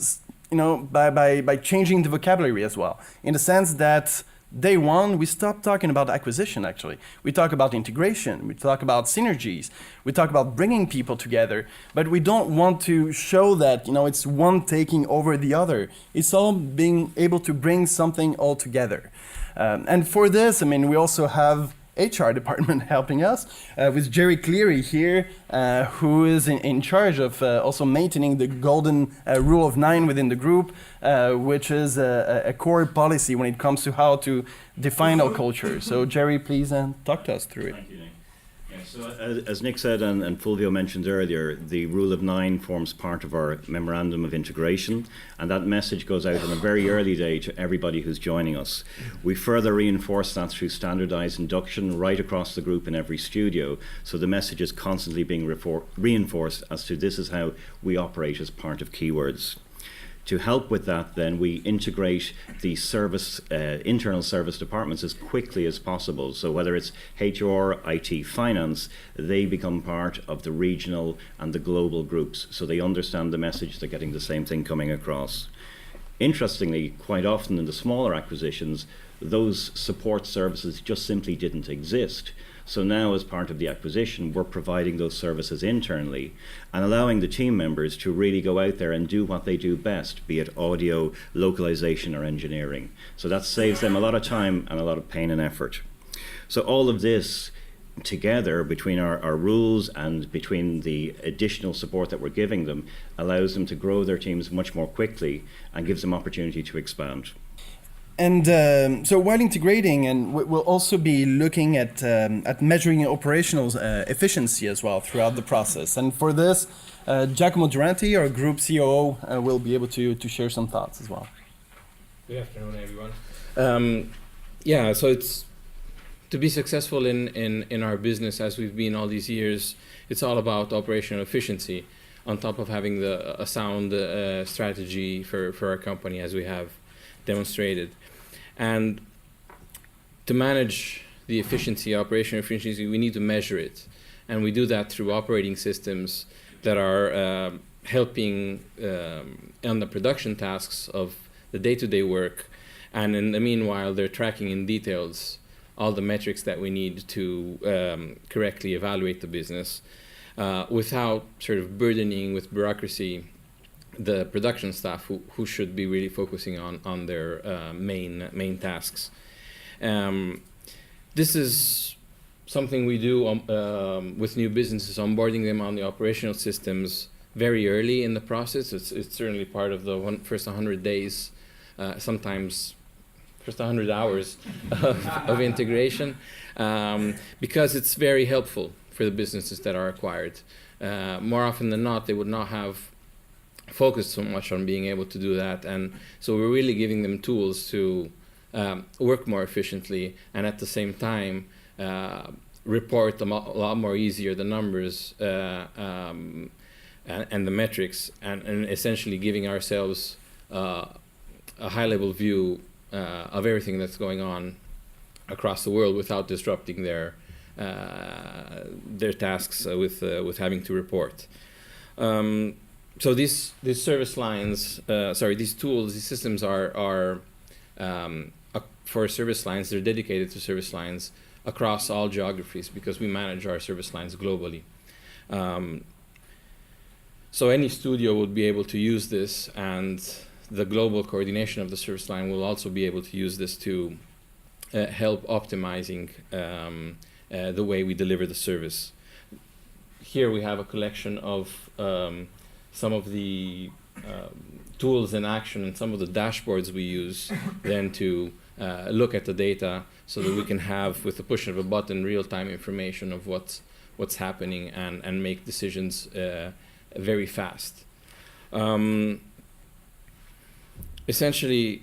changing the vocabulary as well, in the sense that day one, we stop talking about acquisition, actually. We talk about integration, we talk about synergies, we talk about bringing people together, but we don't want to show that, it's one taking over the other. It's all being able to bring something all together. And for this, I mean, we also have HR department helping us, with Jerry Cleary here, who is in charge of also maintaining the golden rule of 9 within the group, which is a core policy when it comes to how to define our culture. So Jerry, please talk to us through it. Thank you, Nick. Yeah, so as Nick said and Fulvio mentioned earlier, the rule of 9 forms part of our memorandum of integration, and that message goes out on a very early day to everybody who's joining us. We further reinforce that through standardized induction right across the group in every studio, so the message is constantly being reinforced as to this is how we operate as part of Keywords. To help with that, then, we integrate the service, internal service departments as quickly as possible. So whether it's HR, IT, finance, they become part of the regional and the global groups. So they understand the message, they're getting the same thing coming across. Interestingly, quite often in the smaller acquisitions, those support services just simply didn't exist. So now, as part of the acquisition, we're providing those services internally and allowing the team members to really go out there and do what they do best, be it audio, localization, or engineering. So that saves them a lot of time and a lot of pain and effort. So all of this together, between our rules and between the additional support that we're giving them, allows them to grow their teams much more quickly and gives them opportunity to expand. And so while integrating, and we'll also be looking at measuring operational efficiency as well throughout the process. And for this, Giacomo Duranti, our group COO, will be able to share some thoughts as well. Good afternoon, everyone. Yeah, so it's to be successful in our business as we've been all these years. It's all about operational efficiency, on top of having a sound strategy for our company, as we have demonstrated. And to manage the efficiency, operational efficiency, we need to measure it. And we do that through operating systems that are helping on the production tasks of the day-to-day work. And in the meanwhile, they're tracking in details all the metrics that we need to correctly evaluate the business without sort of burdening with bureaucracy the production staff who should be really focusing on their main tasks. This is something we do with new businesses, onboarding them on the operational systems very early in the process. It's certainly part of the first 100 days, sometimes first 100 hours of integration, because it's very helpful for the businesses that are acquired. More often than not, they would not have focused so much on being able to do that, and so we're really giving them tools to work more efficiently, and at the same time report a lot more easier the numbers and the metrics, and essentially giving ourselves a high-level view of everything that's going on across the world without disrupting their tasks with having to report. So these service lines, these tools, these systems are for service lines. They're dedicated to service lines across all geographies because we manage our service lines globally. So any studio would be able to use this, and the global coordination of the service line will also be able to use this to help optimizing the way we deliver the service. Here we have a collection of some of the tools in action and some of the dashboards we use then to look at the data so that we can have, with the push of a button, real-time information of what's happening and make decisions very fast. Essentially,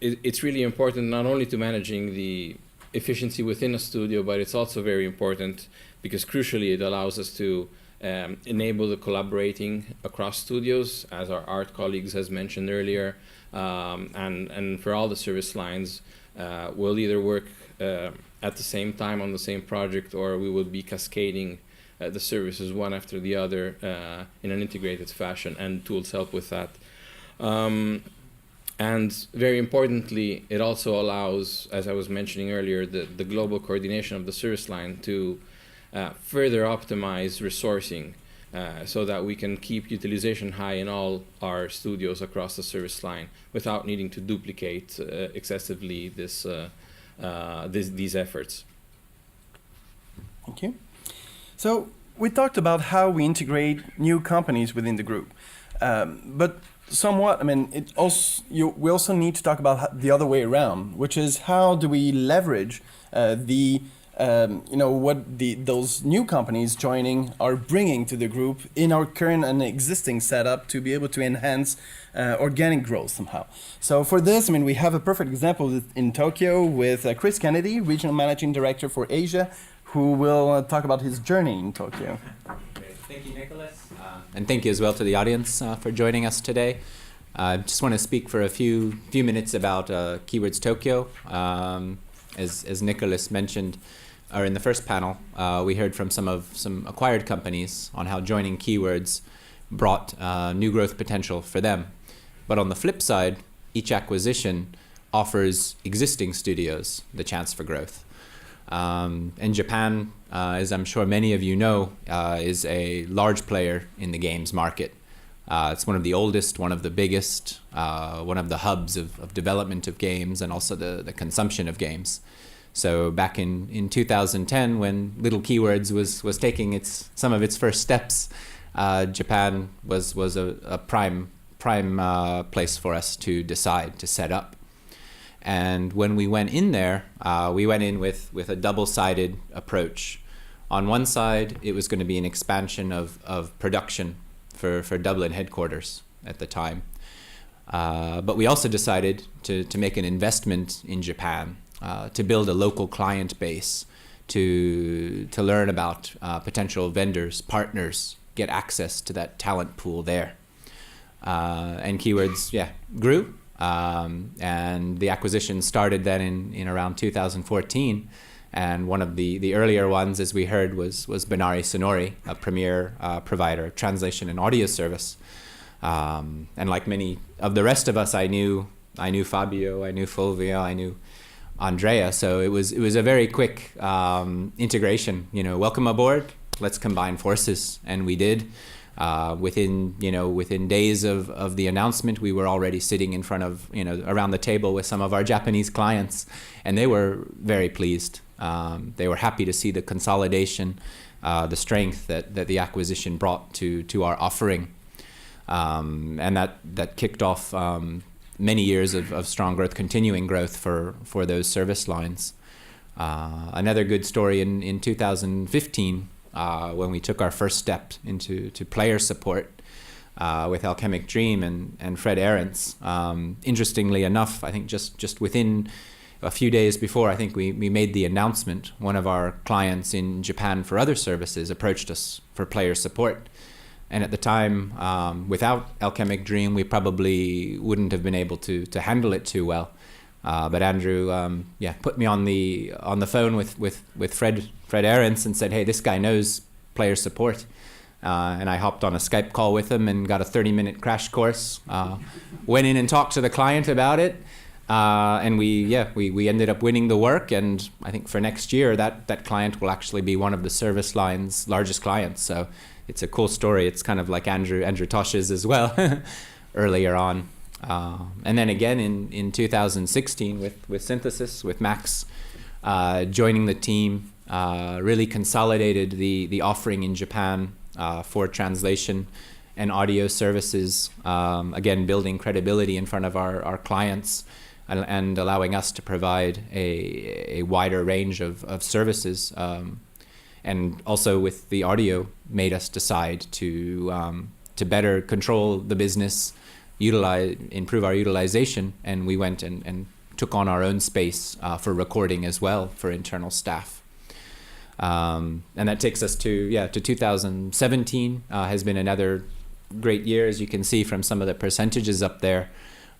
it's really important not only to managing the efficiency within a studio, but it's also very important because crucially it allows us to enable the collaborating across studios, as our art colleagues has mentioned earlier, and for all the service lines, we'll either work at the same time on the same project, or we will be cascading the services one after the other in an integrated fashion, and tools help with that. And very importantly, it also allows, as I was mentioning earlier, the global coordination of the service line to further optimize resourcing so that we can keep utilization high in all our studios across the service line without needing to duplicate excessively these efforts. Thank you. So we talked about how we integrate new companies within the group, but somewhat, I mean, we also need to talk about the other way around, which is how do we leverage those new companies joining are bringing to the group in our current and existing setup to be able to enhance organic growth somehow. So for this, I mean, we have a perfect example in Tokyo with Chris Kennedy, Regional Managing Director for Asia, who will talk about his journey in Tokyo. Thank you, Nicholas. And thank you as well to the audience for joining us today. I just want to speak for a few minutes about Keywords Tokyo. As Nicholas mentioned, or in the first panel, we heard from some acquired companies on how joining Keywords brought new growth potential for them. But on the flip side, each acquisition offers existing studios the chance for growth. And Japan, as I'm sure many of you know, is a large player in the games market. It's one of the oldest, one of the biggest, one of the hubs of development of games and also the consumption of games. So back in 2010, when Little Keywords was taking some of its first steps, Japan was a prime place for us to decide to set up. And when we went in there, we went in with a double-sided approach. On one side, it was going to be an expansion of production for Dublin headquarters at the time. But we also decided to make an investment in Japan, to build a local client base, to learn about potential vendors, partners, get access to that talent pool there. And Keywords, grew. And the acquisition started then in around 2014. And one of the earlier ones, as we heard, was Benari Sonori, a premier provider of translation and audio service. And like many of the rest of us, I knew Fabio, I knew Fulvio, I knew Andrea. So it was a very quick integration. Welcome aboard. Let's combine forces, and we did. Within days of the announcement, we were already sitting in front of around the table with some of our Japanese clients, and they were very pleased. They were happy to see the consolidation, the strength that the acquisition brought to our offering, and that kicked off many years of strong growth, continuing growth for those service lines. Another good story in 2015. When we took our first step into player support with Alchemic Dream and Fred Ahrens. Interestingly enough, I think just within a few days before, I think we made the announcement, one of our clients in Japan for other services approached us for player support. And at the time, without Alchemic Dream, we probably wouldn't have been able to handle it too well. But Andrew, put me on the phone with Fred Ahrens and said, "Hey, this guy knows player support," and I hopped on a Skype call with him and got a 30-minute crash course. Went in and talked to the client about it, and we ended up winning the work. And I think for next year, that client will actually be one of the service line's largest clients. So it's a cool story. It's kind of like Andrew Tosh's as well, earlier on. And then again in 2016 with Synthesis, with Max joining the team, really consolidated the offering in Japan for translation and audio services, again building credibility in front of our clients and allowing us to provide a wider range of services. And also with the audio made us decide to better control the business, improve our utilization, and we went and took on our own space for recording as well for internal staff. And that takes us to 2017 has been another great year, as you can see from some of the percentages up there.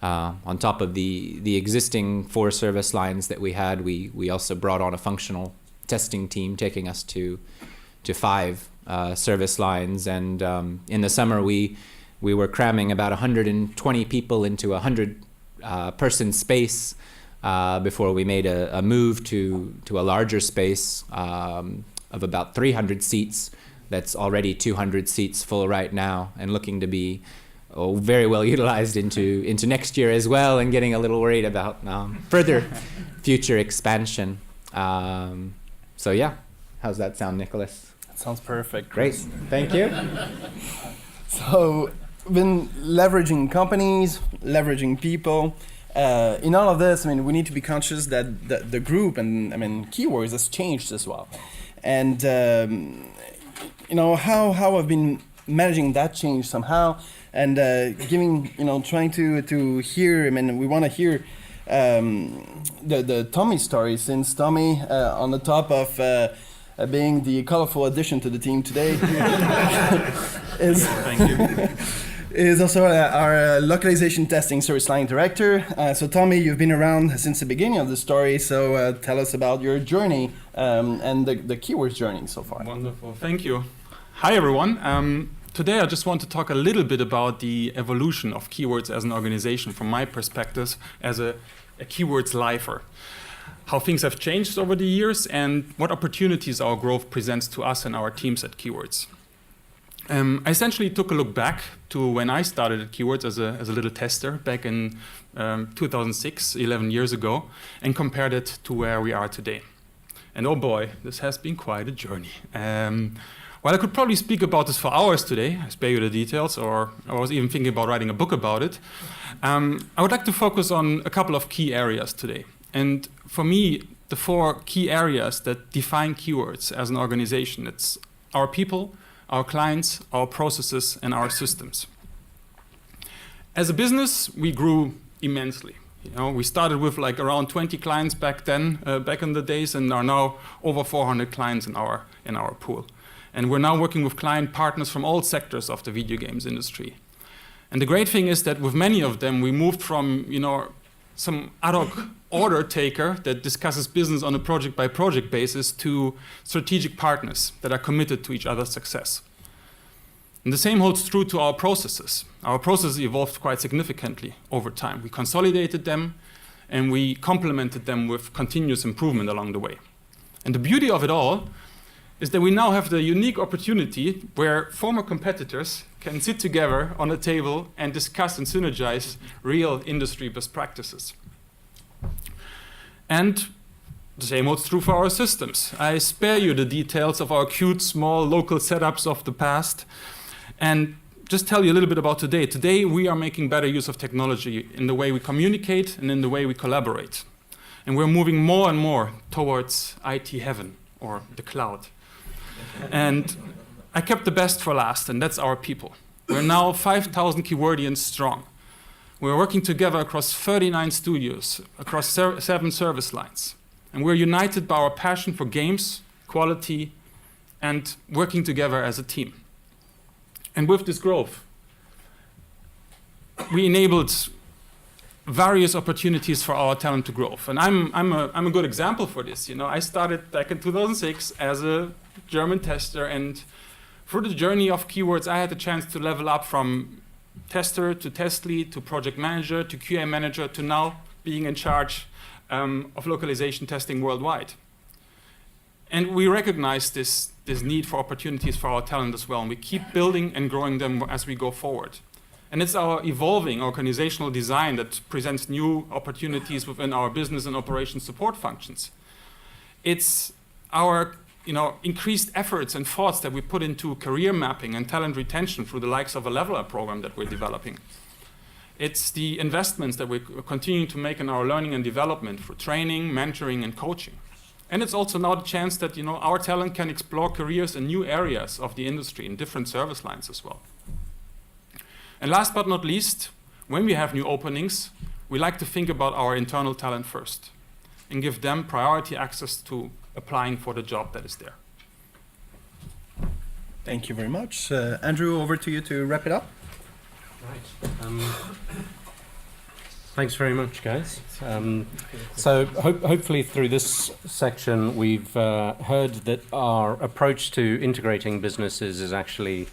On top of the existing 4 service lines that we had, we also brought on a functional testing team, taking us to 5 service lines. And in the summer, we were cramming about 120 people into a 100-person space before we made a move to a larger space of about 300 seats. That's already 200 seats full right now, and looking to be very well utilized into next year as well, and getting a little worried about further future expansion. So yeah, How's that sound, Nicholas? That sounds perfect. Great. Thank you. So, been leveraging companies, leveraging people. In all of this, I mean, we need to be conscious that the group and Keywords has changed as well. And how I've been managing that change somehow, and trying to hear. I mean, we want to hear the Tommy story, since Tommy, on the top of being the colorful addition to the team today, is Thank you. is also our localization testing service line director. So Tommy, you've been around since the beginning of the story, so tell us about your journey and the Keywords journey so far. Wonderful, thank you. Hi everyone. Today I just want to talk a little bit about the evolution of Keywords as an organization from my perspective as a Keywords lifer. How things have changed over the years and what opportunities our growth presents to us and our teams at Keywords. I essentially took a look back to when I started at Keywords as a little tester back in 2006, 11 years ago, and compared it to where we are today. And oh boy, this has been quite a journey. While I could probably speak about this for hours today, I spare you the details, or I was even thinking about writing a book about it, I would like to focus on a couple of key areas today. And for me, the 4 key areas that define Keywords as an organization, it's our people, our clients, our processes, and our systems. As a business, we grew immensely. We started with like around 20 clients back then, back in the days, and are now over 400 clients in our pool. And we're now working with client partners from all sectors of the video games industry. And the great thing is that with many of them, we moved from some ad hoc order taker that discusses business on a project by project basis to strategic partners that are committed to each other's success. And the same holds true to our processes. Our processes evolved quite significantly over time. We consolidated them and we complemented them with continuous improvement along the way. And the beauty of it all is that we now have the unique opportunity where former competitors can sit together on a table and discuss and synergize real industry best practices. And the same holds true for our systems. I spare you the details of our cute, small, local setups of the past and just tell you a little bit about today. Today, we are making better use of technology in the way we communicate and in the way we collaborate. And we're moving more and more towards IT heaven or the cloud. And I kept the best for last, and that's our people. We're now 5,000 Keywordians strong. We're working together across 39 studios, across 7 service lines. And we're united by our passion for games, quality, and working together as a team. And with this growth, we enabled various opportunities for our talent to grow. And I'm a good example for this. I started back in 2006 as a German tester, and through the journey of Keywords, I had the chance to level up from tester to test lead to project manager to QA manager to now being in charge of localization testing worldwide. And we recognize this need for opportunities for our talent as well, and we keep building and growing them as we go forward. And it's our evolving organizational design that presents new opportunities within our business and operations support functions. It's our increased efforts and thoughts that we put into career mapping and talent retention through the likes of a level up program that we're developing. It's the investments that we're continuing to make in our learning and development for training, mentoring, and coaching. And it's also now the chance that our talent can explore careers in new areas of the industry in different service lines as well. And last but not least, when we have new openings, we like to think about our internal talent first and give them priority access to applying for the job that is there. Thank you very much. Andrew, over to you to wrap it up. Right. Thanks very much, guys. So hopefully through this section we've heard that our approach to integrating businesses is actually,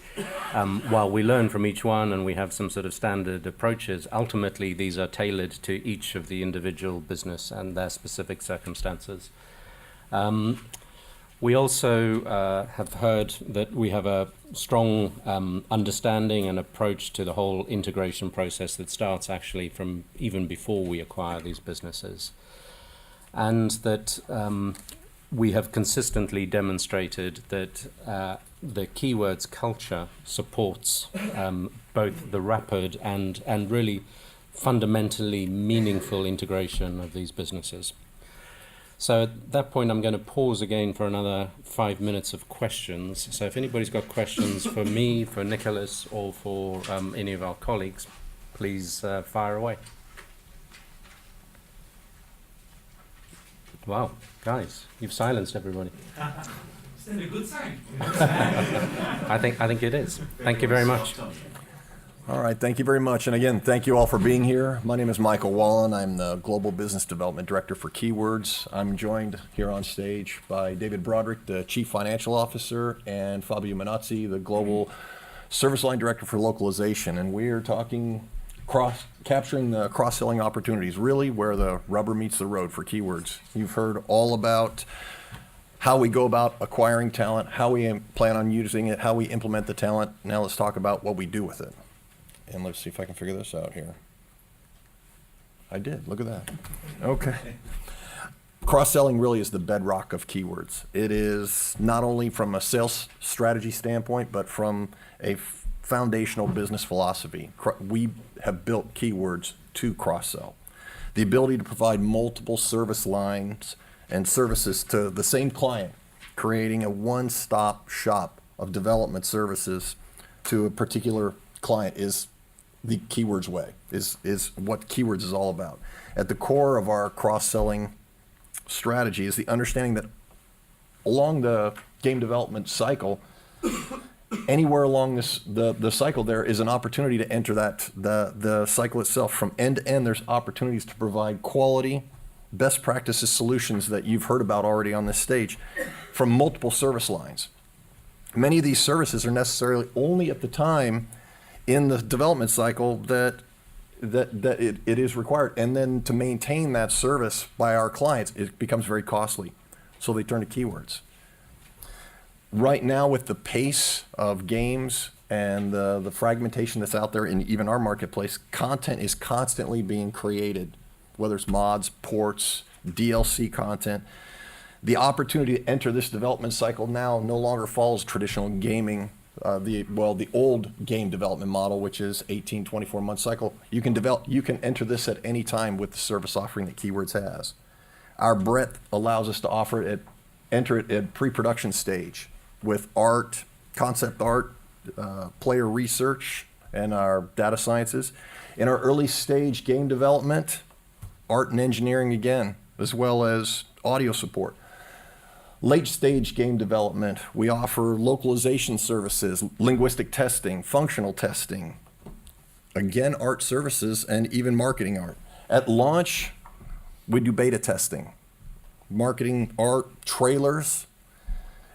while we learn from each one and we have some sort of standard approaches, ultimately these are tailored to each of the individual business and their specific circumstances. We also have heard that we have a strong understanding and approach to the whole integration process that starts actually from even before we acquire these businesses. And that we have consistently demonstrated that the Keywords culture supports both the rapid and really fundamentally meaningful integration of these businesses. So at that point, I'm going to pause again for another 5 minutes of questions. So if anybody's got questions for me, for Nicholas, or for any of our colleagues, please fire away. Wow, guys, you've silenced everybody. Is that a good sign? I think it is. Thank you very much. All right, thank you very much. And again, thank you all for being here. My name is Michael Wallen. I'm the Global Business Development Director for Keywords. I'm joined here on stage by David Broderick, the Chief Financial Officer, and Fabio Manazzi, the Global Service Line Director for Localization. And we are talking capturing the cross-selling opportunities, really where the rubber meets the road for Keywords. You've heard all about how we go about acquiring talent, how we plan on using it, how we implement the talent. Now let's talk about what we do with it. And let's see if I can figure this out here. I did, look at that. Okay. Cross-selling really is the bedrock of Keywords. It is not only from a sales strategy standpoint, but from a foundational business philosophy. We have built Keywords to cross-sell. The ability to provide multiple service lines and services to the same client, creating a one-stop shop of development services to a particular client is the Keywords way, is what Keywords is all about. At the core of our cross-selling strategy is the understanding that along the game development cycle, anywhere along the cycle there is an opportunity to enter the cycle itself. From end to end, there's opportunities to provide quality, best practices solutions that you've heard about already on this stage from multiple service lines. Many of these services are necessarily only at the time in the development cycle that it is required. And then to maintain that service by our clients, it becomes very costly. So they turn to Keywords. Right now, with the pace of games and the fragmentation that's out there in even our marketplace, content is constantly being created, whether it's mods, ports, DLC content. The opportunity to enter this development cycle now no longer follows traditional gaming, the old game development model, which is 18, 24-month cycle. You can enter this at any time with the service offering that Keywords has. Our breadth allows us to enter it at pre-production stage with art, concept art, player research, and our data sciences. In our early stage game development, art and engineering again, as well as audio support. Late stage game development, we offer localization services, linguistic testing, functional testing, again, art services, and even marketing art. At launch, we do beta testing, marketing art, trailers.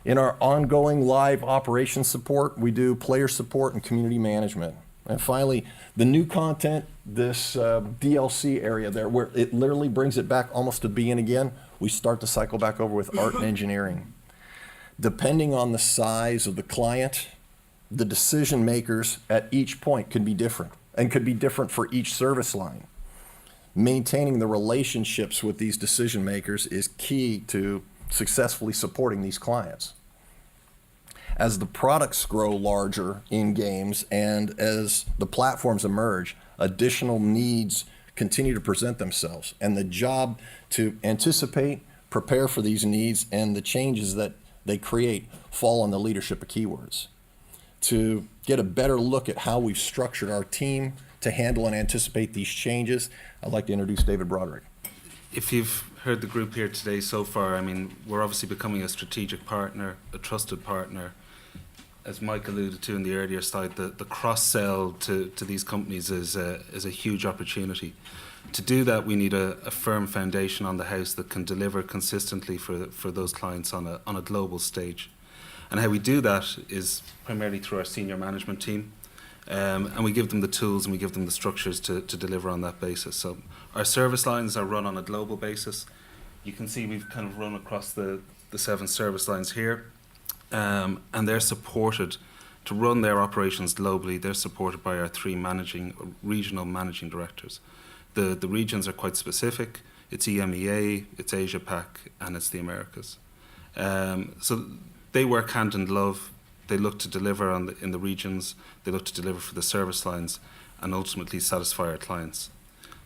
In our ongoing live operations support, we do player support and community management. And finally, the new content, this DLC area there, where it literally brings it back almost to begin again, we start to cycle back over with art and engineering. Depending on the size of the client, the decision makers at each point could be different and could be different for each service line. Maintaining the relationships with these decision makers is key to successfully supporting these clients. As the products grow larger in games and as the platforms emerge, additional needs continue to present themselves. And the job to anticipate, prepare for these needs, and the changes that they create fall on the leadership of Keywords. To get a better look at how we've structured our team to handle and anticipate these changes, I'd like to introduce David Broderick. If you've heard the group here today so far, I mean, we're obviously becoming a strategic partner, a trusted partner. As Mike alluded to in the earlier slide, the cross-sell to these companies is a huge opportunity. To do that, we need a firm foundation on the house that can deliver consistently for those clients on a global stage. And how we do that is primarily through our senior management team. And we give them the tools and we give them the structures to deliver on that basis. So our service lines are run on a global basis. You can see we've kind of run across the 7 service lines here. And they're supported to run their operations globally. They're supported by our 3 regional managing directors. The regions are quite specific. It's EMEA, it's Asia Pac, and it's the Americas. So they work hand in glove. They look to deliver in the regions. They look to deliver for the service lines, and ultimately satisfy our clients.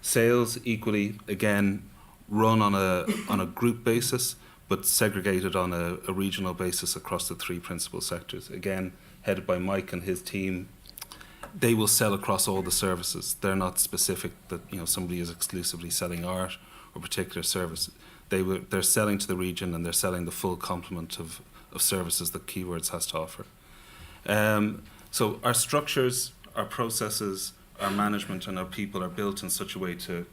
Sales equally, again, run on a group basis, but segregated on a regional basis across the three principal sectors. Again, headed by Mike and his team. They will sell across all the services. They're not specific that somebody is exclusively selling art or particular service. They're selling to the region, and they're selling the full complement of services that Keywords has to offer. So our structures, our processes, our management, and our people are built in such a way to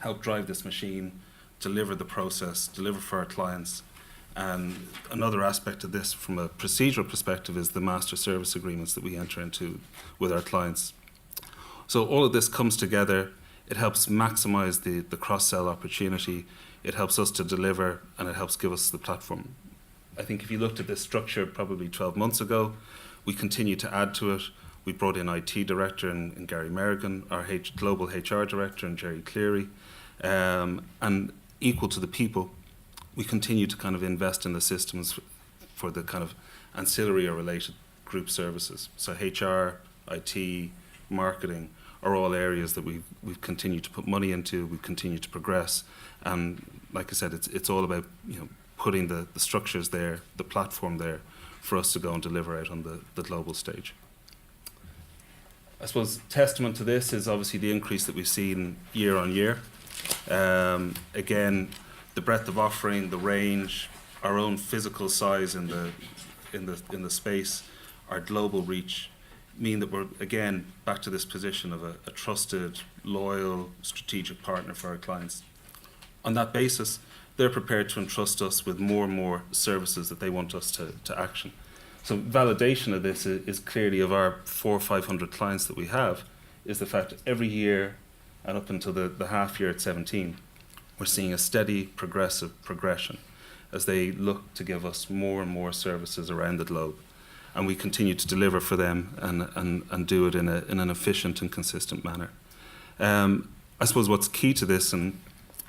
help drive this machine, deliver the process, deliver for our clients. And another aspect of this from a procedural perspective is the master service agreements that we enter into with our clients. So all of this comes together. It helps maximize the cross-sell opportunity. It helps us to deliver, and it helps give us the platform. I think if you looked at this structure probably 12 months ago, we continue to add to it. We brought in IT director in Gary Merrigan, our global HR director in Jerry Cleary, and equal to the people, we continue to kind of invest in the systems for the kind of ancillary or related group services. So HR, IT, marketing are all areas that we've continued to put money into, we've continued to progress. And like I said, it's all about putting the structures there, the platform there, for us to go and deliver out on the global stage. I suppose testament to this is obviously the increase that we've seen year on year. Again, the breadth of offering, the range, our own physical size in the space, our global reach, mean that we're again back to this position of a trusted, loyal, strategic partner for our clients. On that basis, they're prepared to entrust us with more and more services that they want us to action. So validation of this is clearly of our 400 or 500 clients that we have, is the fact that every year and up until the half year at 17, we're seeing a steady progressive progression as they look to give us more and more services around the globe. And we continue to deliver for them and do it in an efficient and consistent manner. I suppose what's key to this, and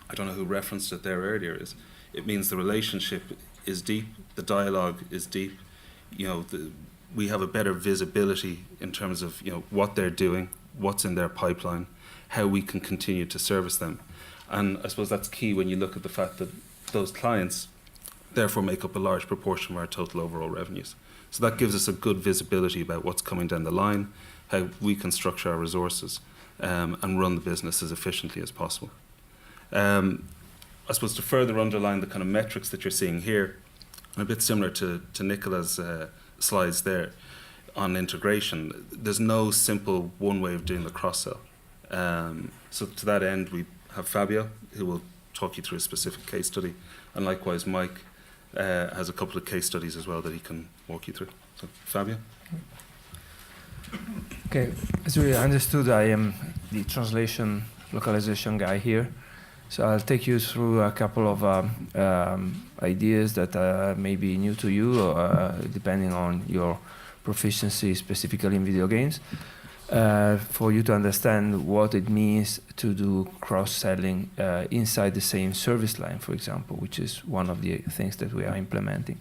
I don't know who referenced it there earlier, is it means the relationship is deep, the dialogue is deep. We have a better visibility in terms of what they're doing, what's in their pipeline, how we can continue to service them. And I suppose that's key when you look at the fact that those clients therefore make up a large proportion of our total overall revenues. So that gives us a good visibility about what's coming down the line, how we can structure our resources and run the business as efficiently as possible. I suppose to further underline the kind of metrics that you're seeing here, a bit similar to Nicola's slides there on integration, there's no simple one way of doing the cross-sell. So to that end, we have Fabio, who will talk you through a specific case study, and likewise Mike has a couple of case studies as well that he can walk you through. So Fabio. Okay, as we understood, I am the translation localization guy here. So I'll take you through a couple of ideas that may be new to you, depending on your proficiency specifically in video games, for you to understand what it means to do cross-selling inside the same service line, for example, which is one of the things that we are implementing.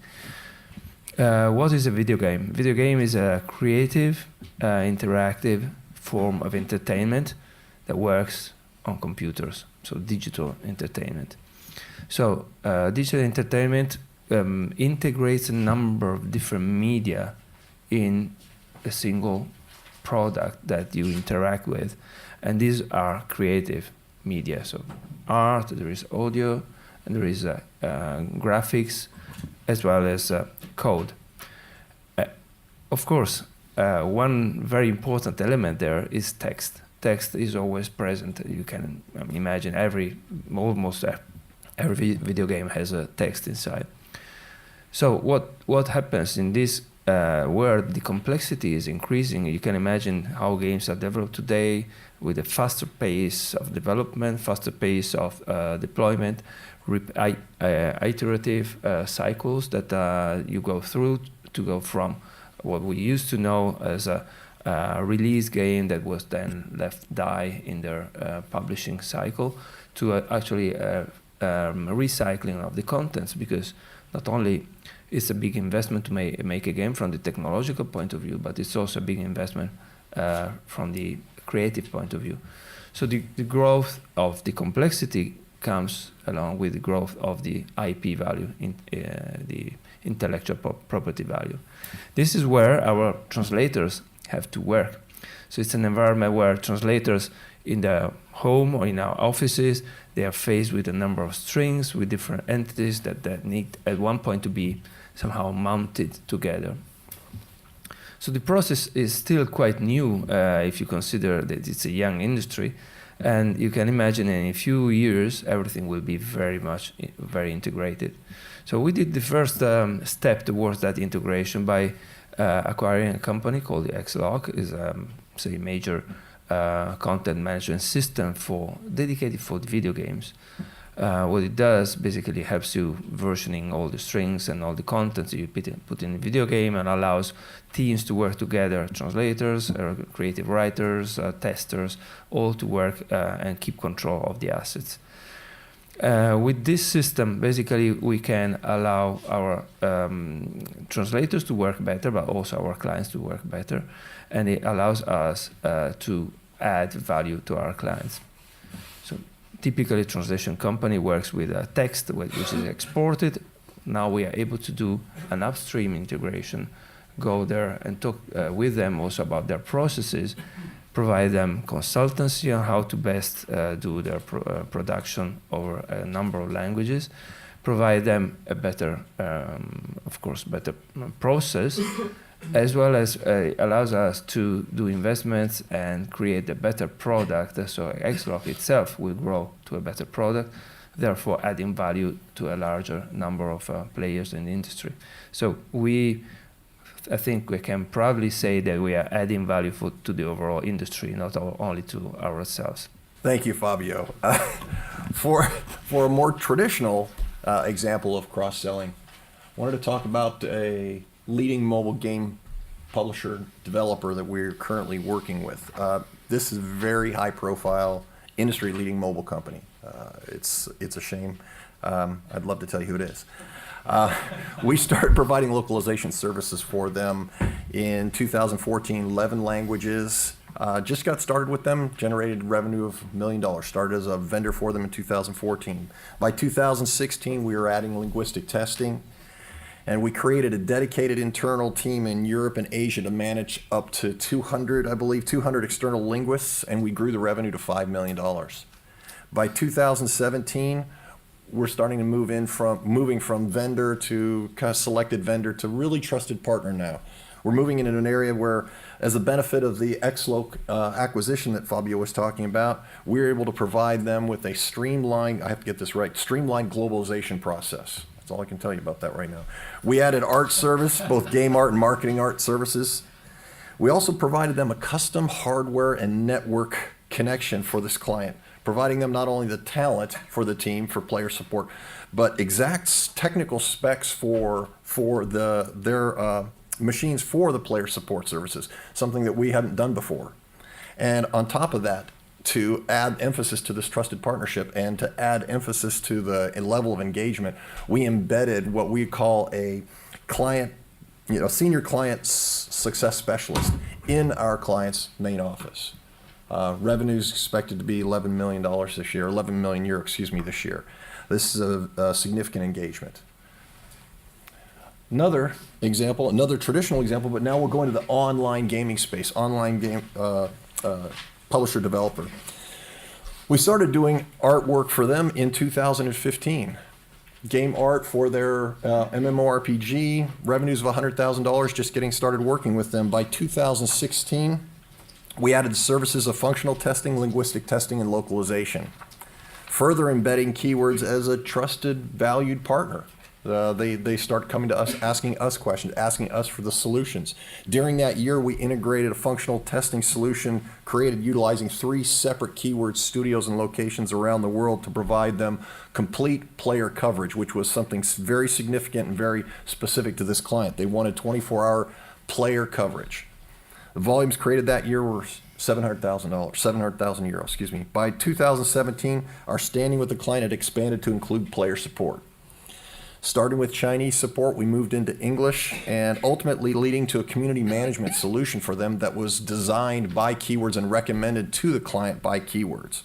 What is a video game? Video game is a creative, interactive form of entertainment that works on computers, so digital entertainment. So digital entertainment integrates a number of different media in a single product that you interact with, and these are creative media. So art, there is audio, and there is graphics, as well as code. Of course, one very important element there is text. Text is always present. You can imagine almost every video game has a text inside. So what happens in this world? The complexity is increasing. You can imagine how games are developed today with a faster pace of development, faster pace of deployment, iterative cycles that you go through to go from what we used to know as a release game that was then left die in their publishing cycle to actually recycling of the contents, because not only it's a big investment to make a game from the technological point of view, but it's also a big investment from the creative point of view. So the growth of the complexity comes along with the growth of the IP value, the intellectual property value. This is where our translators have to work. So it's an environment where translators in their home or in our offices, they are faced with a number of strings with different entities that need at one point to be somehow mounted together. So the process is still quite new if you consider that it's a young industry. And you can imagine in a few years, everything will be very integrated. So we did the first step towards that integration by acquiring a company called the Xlog. It's a major content management system dedicated for video games. What it does basically helps you versioning all the strings and all the content you put in a video game, and allows teams to work together, translators, creative writers, testers, all to work and keep control of the assets. With this system, basically, we can allow our translators to work better, but also our clients to work better, and it allows us to add value to our clients. So typically, a translation company works with a text which is exported. Now we are able to do an upstream integration, go there and talk with them also about their processes, provide them consultancy on how to best do their production over a number of languages, provide them a better, better process, as well as allows us to do investments and create a better product. So Xlog itself will grow to a better product, therefore adding value to a larger number of players in the industry. So I think we can probably say that we are adding value to the overall industry, not only to ourselves. Thank you, Fabio. For a more traditional example of cross-selling, I wanted to talk about a leading mobile game publisher developer that we're currently working with. This is a very high-profile, industry-leading mobile company. It's a shame. I'd love to tell you who it is. We started providing localization services for them in 2014, 11 languages. Just got started with them, generated revenue of $1 million. Started as a vendor for them in 2014. By 2016, we were adding linguistic testing, and we created a dedicated internal team in Europe and Asia to manage up to 200 external linguists, and we grew the revenue to $5 million. By 2017, we're starting to moving from vendor to kind of selected vendor to really trusted partner now. We're moving into an area where, as a benefit of the Xlog acquisition that Fabio was talking about, we're able to provide them with a streamlined, I have to get this right, streamlined globalization process. That's all I can tell you about that right now. We added art service, both game art and marketing art services. We also provided them a custom hardware and network connection for this client, providing them not only the talent for the team for player support, but exact technical specs for their machines for the player support services, something that we hadn't done before. And on top of that, to add emphasis to this trusted partnership and to add emphasis to the level of engagement, we embedded what we call a client, senior client success specialist in our client's main office. Revenue's expected to be $11 million this year, 11 million euro, this year. This is a significant engagement. Another example, another traditional example, but now we're going to the online gaming space, online game publisher developer. We started doing artwork for them in 2015. Game art for their MMORPG, revenues of $100,000, just getting started working with them. By 2016, we added services of functional testing, linguistic testing, and localization, further embedding Keywords as a trusted, valued partner. They start coming to us, asking us questions, asking us for the solutions. During that year, we integrated a functional testing solution created utilizing 3 separate Keywords studios and locations around the world to provide them complete player coverage, which was something very significant and very specific to this client. They wanted 24-hour player coverage. The volumes created that year were $700,000, 700,000 euros, excuse me. By 2017, our standing with the client had expanded to include player support. Starting with Chinese support, we moved into English, and ultimately leading to a community management solution for them that was designed by Keywords and recommended to the client by Keywords.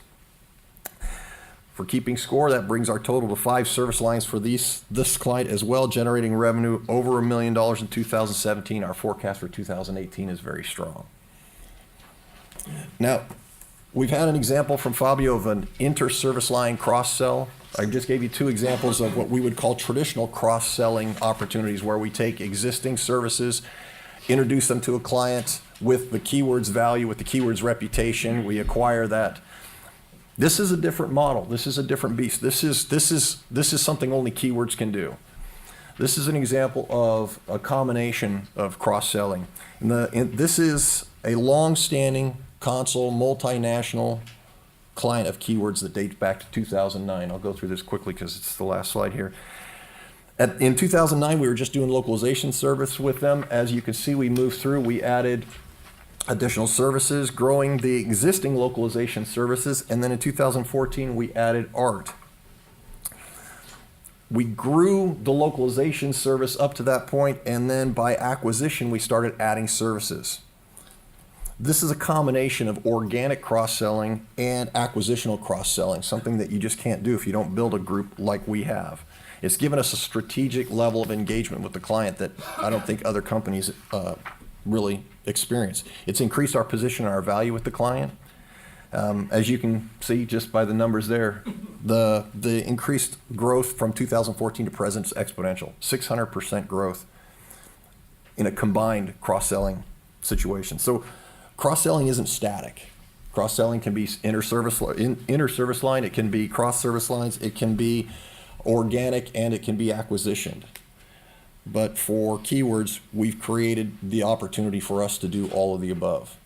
For keeping score, that brings our total to 5 service lines for this client as well, generating revenue over $1 million in 2017. Our forecast for 2018 is very strong. Now, we've had an example from Fabio of an inter-service line cross-sell. I just gave you 2 examples of what we would call traditional cross-selling opportunities, where we take existing services, introduce them to a client with the Keywords value, with the Keywords reputation. We acquire that. This is a different model. This is a different beast. This is something only Keywords can do. This is an example of a combination of cross-selling. This is a long-standing console multinational client of Keywords that dates back to 2009. I'll go through this quickly because it's the last slide here. In 2009, we were just doing localization service with them. As you can see, we moved through. We added additional services, growing the existing localization services, and then in 2014 we added art. We grew the localization service up to that point, and then by acquisition we started adding services. This is a combination of organic cross-selling and acquisitional cross-selling, something that you just can't do if you don't build a group like we have. It's given us a strategic level of engagement with the client that I don't think other companies really experience. It's increased our position and our value with the client. As you can see just by the numbers there, the increased growth from 2014 to present is exponential. 600% growth in a combined cross-selling situation. So cross-selling isn't static. Cross-selling can be inter-service line, it can be cross-service lines, it can be organic, and it can be acquisitioned. But for Keywords, we've created the opportunity for us to do all of the above.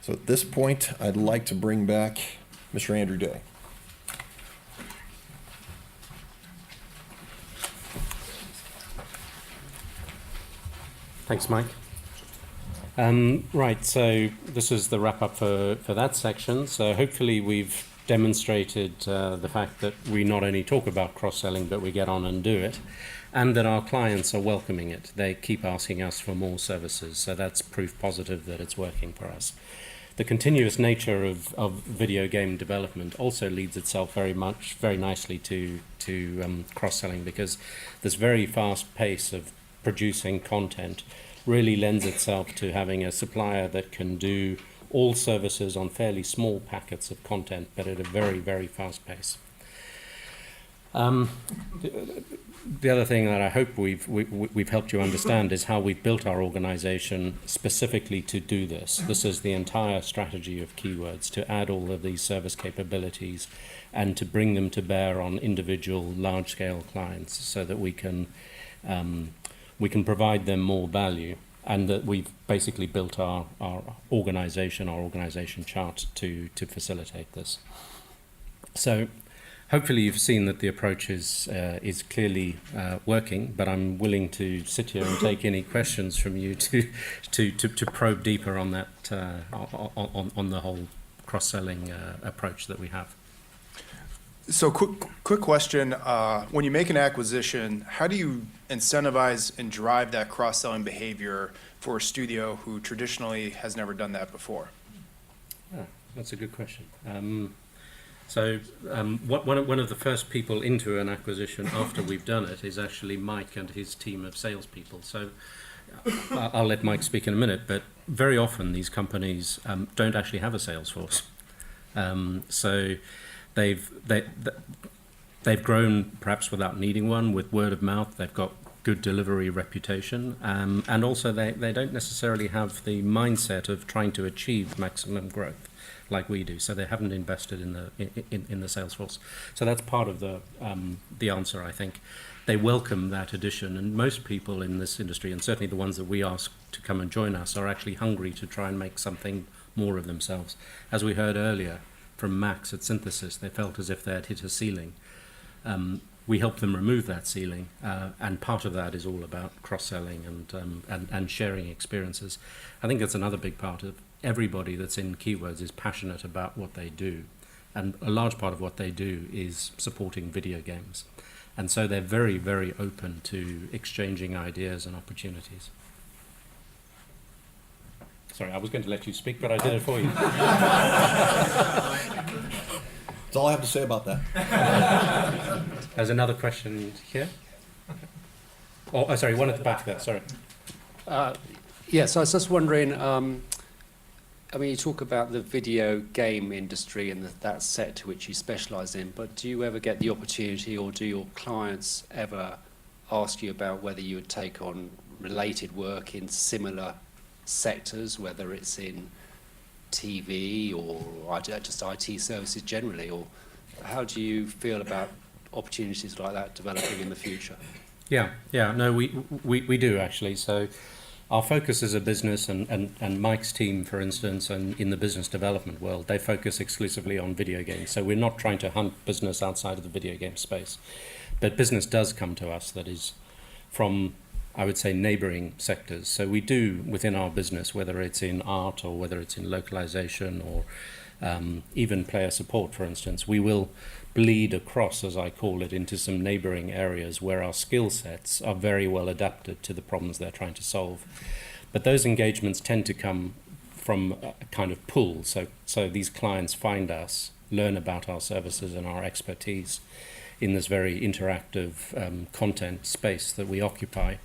So at this point, I'd like to bring back Mr. Andrew Day. Thanks, Mike. Right, so this is the wrap-up for that section. So hopefully we've demonstrated the fact that we not only talk about cross-selling, but we get on and do it, and that our clients are welcoming it. They keep asking us for more services, so that's proof positive that it's working for us. The continuous nature of video game development also leads itself very nicely to cross-selling, because this very fast pace of producing content really lends itself to having a supplier that can do all services on fairly small packets of content, but at a very, very fast pace. The other thing that I hope we've helped you understand is how we've built our organization specifically to do this. This is the entire strategy of Keywords, to add all of these service capabilities and to bring them to bear on individual large-scale clients, so that we can provide them more value, and that we've basically built our organization chart to facilitate this. So hopefully you've seen that the approach is clearly working, but I'm willing to sit here and take any questions from you to probe deeper on that on the whole cross-selling approach that we have. So quick question, when you make an acquisition, how do you incentivize and drive that cross-selling behavior for a studio who traditionally has never done that before? That's a good question. One of the first people into an acquisition after we've done it is actually Mike and his team of salespeople. So I'll let Mike speak in a minute, but very often these companies don't actually have a sales force. So they've grown perhaps without needing one, with word of mouth. They've got good delivery reputation, and also they don't necessarily have the mindset of trying to achieve maximum growth like we do. So they haven't invested in the sales force. So that's part of the answer, I think. They welcome that addition, and most people in this industry, and certainly the ones that we ask to come and join us, are actually hungry to try and make something more of themselves. As we heard earlier from Max at Synthesis, they felt as if they had hit a ceiling. We help them remove that ceiling, and part of that is all about cross-selling and sharing experiences. I think that's another big part everybody that's in Keywords is passionate about what they do. And a large part of what they do is supporting video games. And so they're very, very open to exchanging ideas and opportunities. Sorry, I was going to let you speak, but I did it for you. That's all I have to say about that. There's another question here. Oh, sorry, one at the back there, sorry. Yes, I was just wondering, I mean, you talk about the video game industry and that sector which you specialise in, but do you ever get the opportunity, or do your clients ever ask you about whether you would take on related work in similar sectors, whether it's in TV or just IT services generally, or how do you feel about opportunities like that developing in the future? Yeah, no, we do actually. So our focus as a business, and Mike's team, for instance, and in the business development world, they focus exclusively on video games. So we're not trying to hunt business outside of the video game space. But business does come to us that is from, I would say, neighboring sectors. So we do, within our business, whether it's in art or whether it's in localization or even player support, for instance, we will bleed across, as I call it, into some neighboring areas where our skill sets are very well adapted to the problems they're trying to solve. But those engagements tend to come from a kind of pull. So these clients find us, learn about our services and our expertise in this very interactive content space that we occupy.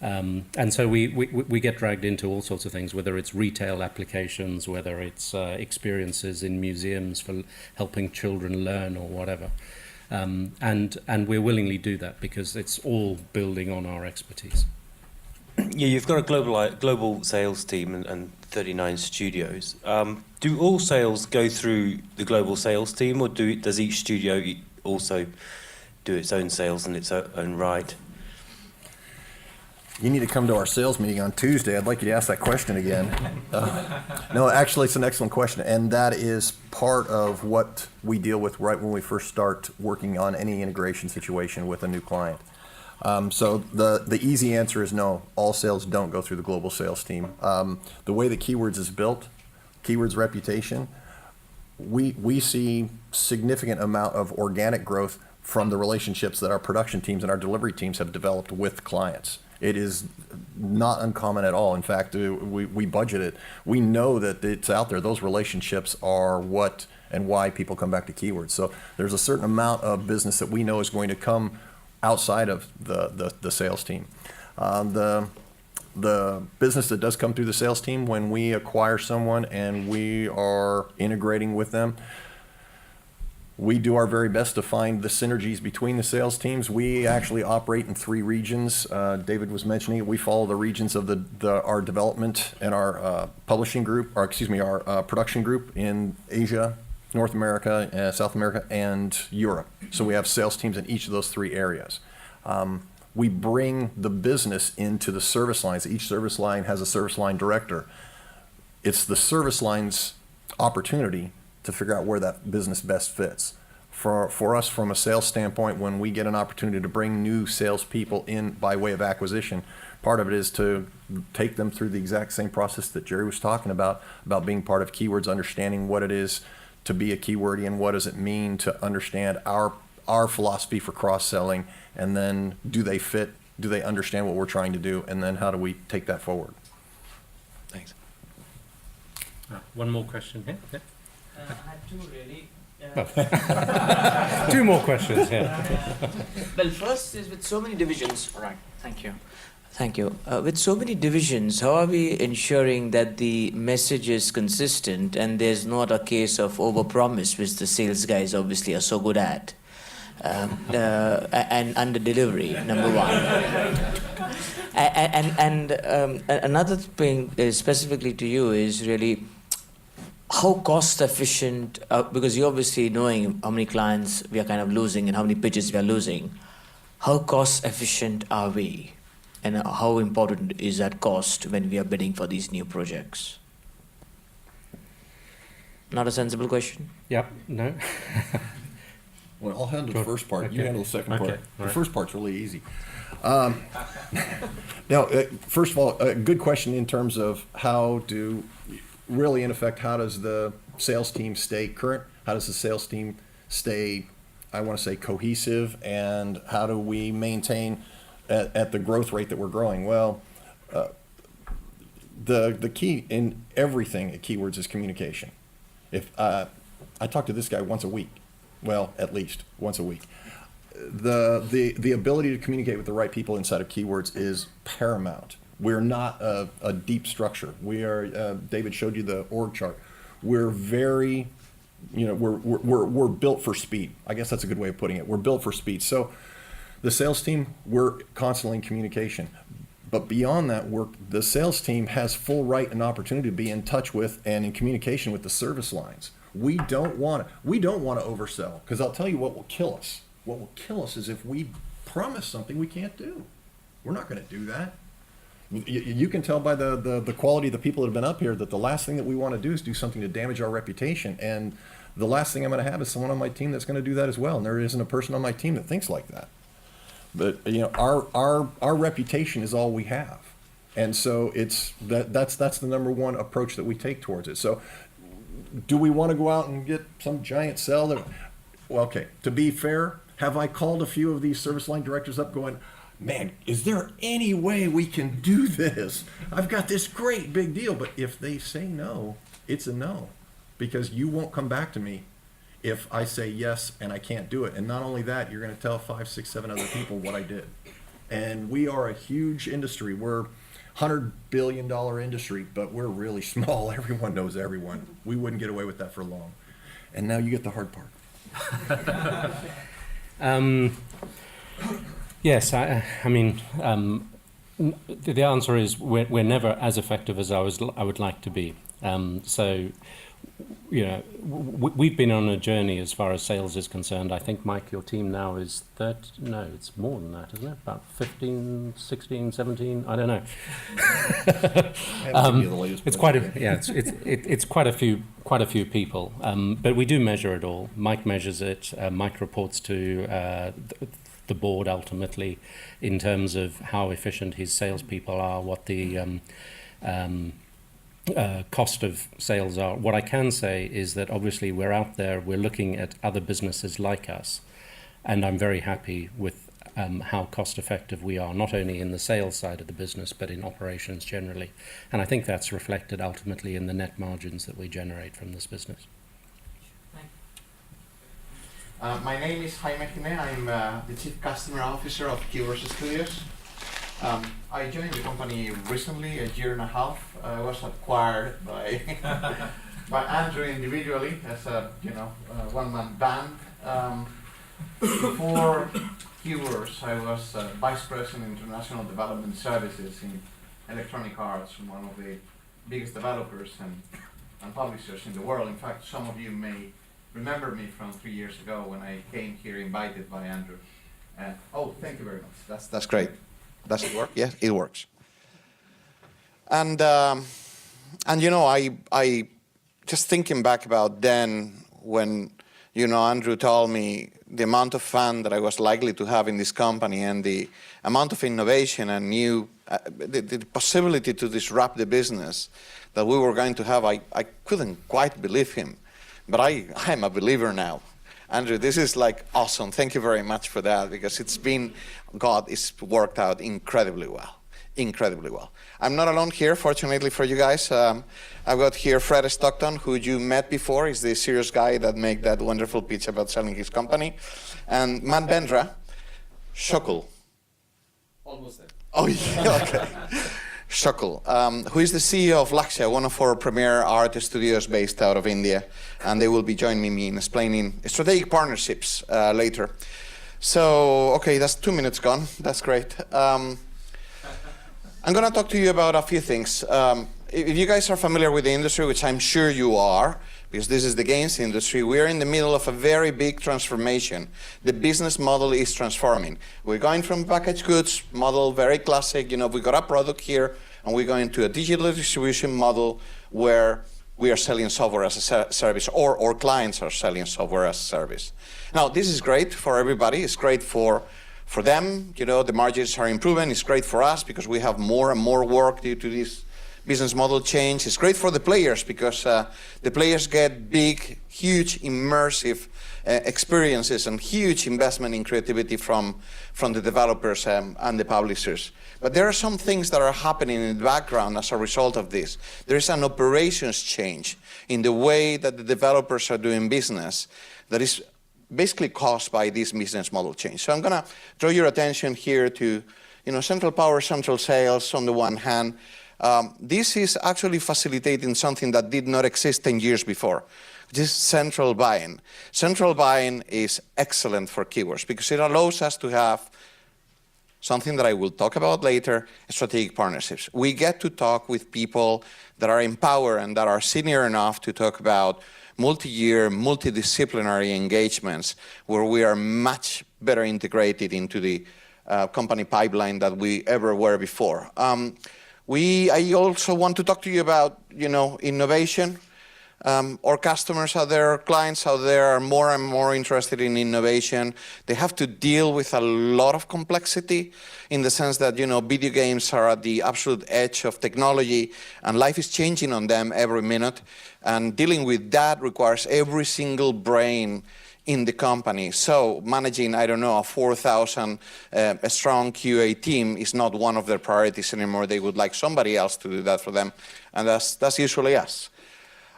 And so we get dragged into all sorts of things, whether it's retail applications, whether it's experiences in museums for helping children learn or whatever. And we willingly do that because it's all building on our expertise. Yeah, you've got a global sales team and 39 studios. Do all sales go through the global sales team, or does each studio also do its own sales in its own right? You need to come to our sales meeting on Tuesday. I'd like you to ask that question again. No, actually, it's an excellent question, and that is part of what we deal with right when we first start working on any integration situation with a new client. So the easy answer is no, all sales don't go through the global sales team. The way that Keywords is built, Keywords' reputation, we see significant amount of organic growth from the relationships that our production teams and our delivery teams have developed with clients. It is not uncommon at all. In fact, we budget it. We know that it's out there. Those relationships are what and why people come back to Keywords. So there's a certain amount of business that we know is going to come outside of the sales team. The business that does come through the sales team, when we acquire someone and we are integrating with them, we do our very best to find the synergies between the sales teams. We actually operate in 3 regions. David was mentioning it. We follow the regions of our development and our publishing group, or excuse me, our production group in Asia, North America, South America, and Europe. So we have sales teams in each of those 3 areas. We bring the business into the service lines. Each service line has a service line director. It's the service line's opportunity to figure out where that business best fits. For us, from a sales standpoint, when we get an opportunity to bring new salespeople in by way of acquisition, part of it is to take them through the exact same process that Jerry was talking about being part of Keywords, understanding what it is to be a Keywordian, what does it mean to understand our philosophy for cross-selling, and then do they fit, do they understand what we're trying to do, and then how do we take that forward? Thanks. One more question here. Yeah. I had 2 really. 2 more questions here. Well, first is with so many divisions. All right, thank you. Thank you. With so many divisions, how are we ensuring that the message is consistent and there's not a case of overpromise, which the sales guys obviously are so good at, and under delivery, number 1. And another thing specifically to you is really how cost efficient, because you're obviously knowing how many clients we are kind of losing and how many pitches we are losing. How cost efficient are we? And how important is that cost when we are bidding for these new projects? Not a sensible question? Yep, no. Well, I'll handle the first part. You handle the second part. The first part's really easy. Now, first of all, a good question in terms of how do really, in effect, how does the sales team stay current? How does the sales team stay, I want to say, cohesive? And how do we maintain at the growth rate that we're growing? Well, the key in everything at Keywords is communication. If I talk to this guy once a week, well, at least once a week. The ability to communicate with the right people inside of Keywords is paramount. We're not a deep structure. We are. David showed you the org chart. We're very, we're built for speed. I guess that's a good way of putting it. We're built for speed. So, the sales team, we're constantly in communication. But beyond that, the sales team has full right and opportunity to be in touch with and in communication with the service lines. We don't want to oversell, because I'll tell you what will kill us. What will kill us is if we promise something we can't do. We're not going to do that. You can tell by the quality of the people that have been up here that the last thing that we want to do is do something to damage our reputation. And the last thing I'm going to have is someone on my team that's going to do that as well. And there isn't a person on my team that thinks like that. But our reputation is all we have. And so that's the number one approach that we take towards it. So do we want to go out and get some giant sell that, well, okay, to be fair, have I called a few of these service line directors up going, man, is there any way we can do this? I've got this great big deal. But if they say no, it's a no, because you won't come back to me if I say yes and I can't do it. And not only that, you're going to tell 5, 6, 7 other people what I did. And we are a huge industry. We're $100 billion industry, but we're really small. Everyone knows everyone. We wouldn't get away with that for long. And now you get the hard part. Yes, I mean, the answer is we're never as effective as I would like to be. So, we've been on a journey as far as sales is concerned. I think, Mike, your team now is it's more than that, isn't it? About 15, 16, 17, I don't know. It's quite it's quite a few people. But we do measure it all. Mike measures it. Mike reports to the board ultimately in terms of how efficient his salespeople are, what the cost of sales are. What I can say is that obviously we're out there, we're looking at other businesses like us, and I'm very happy with how cost effective we are, not only in the sales side of the business, but in operations generally. And I think that's reflected ultimately in the net margins that we generate from this business. My name is Jaime Jiménez. I'm the Chief Customer Officer of Keywords Studios. I joined the company recently, a year and a half. I was acquired by by Andrew individually as a one-man band. Before Keywords, I was Vice President International Development Services in Electronic Arts, one of the biggest developers and publishers in the world. In fact, some of you may remember me from 3 years ago when I came here invited by Andrew. Thank you very much. That's great. Does it work? Yes, it works. And I just thinking back about then when Andrew told me the amount of fun that I was likely to have in this company and the amount of innovation and new the possibility to disrupt the business that we were going to have, I couldn't quite believe him. But I'm a believer now. Andrew, this is like awesome. Thank you very much for that, because it's worked out incredibly well. Incredibly well. I'm not alone here, fortunately for you guys. I've got here Fred Stockton, who you met before. He's the serious guy that made that wonderful pitch about selling his company. And Matt Bendra, Shokul. Almost there. Oh, yeah, okay. Shokul, who is the CEO of Lakshya, one of our premier art studios based out of India, and they will be joining me in explaining strategic partnerships later. So, okay, that's 2 minutes gone. That's great. I'm going to talk to you about a few things. If you guys are familiar with the industry, which I'm sure you are, because this is the games industry, we're in the middle of a very big transformation. The business model is transforming. We're going from packaged goods model, very classic, we got a product here, and we're going to a digital distribution model where we are selling software as a service, or our clients are selling software as a service. Now, this is great for everybody. It's great for them. The margins are improving. It's great for us because we have more and more work due to this business model change. It's great for the players because the players get big, huge, immersive experiences and huge investment in creativity from the developers and the publishers. But there are some things that are happening in the background as a result of this. There is an operations change in the way that the developers are doing business that is basically caused by this business model change. So I'm going to draw your attention here to, central power, central sales on the one hand. This is actually facilitating something that did not exist 10 years before. This is central buying. Central buying is excellent for Keywords because it allows us to have something that I will talk about later, strategic partnerships. We get to talk with people that are empowered and that are senior enough to talk about multi-year, multidisciplinary engagements where we are much better integrated into the company pipeline than we ever were before. I also want to talk to you about, innovation. Our customers out there, our clients out there are more and more interested in innovation. They have to deal with a lot of complexity in the sense that, video games are at the absolute edge of technology and life is changing on them every minute. And dealing with that requires every single brain in the company. So managing, a 4,000 strong QA team is not one of their priorities anymore. They would like somebody else to do that for them. And that's usually us.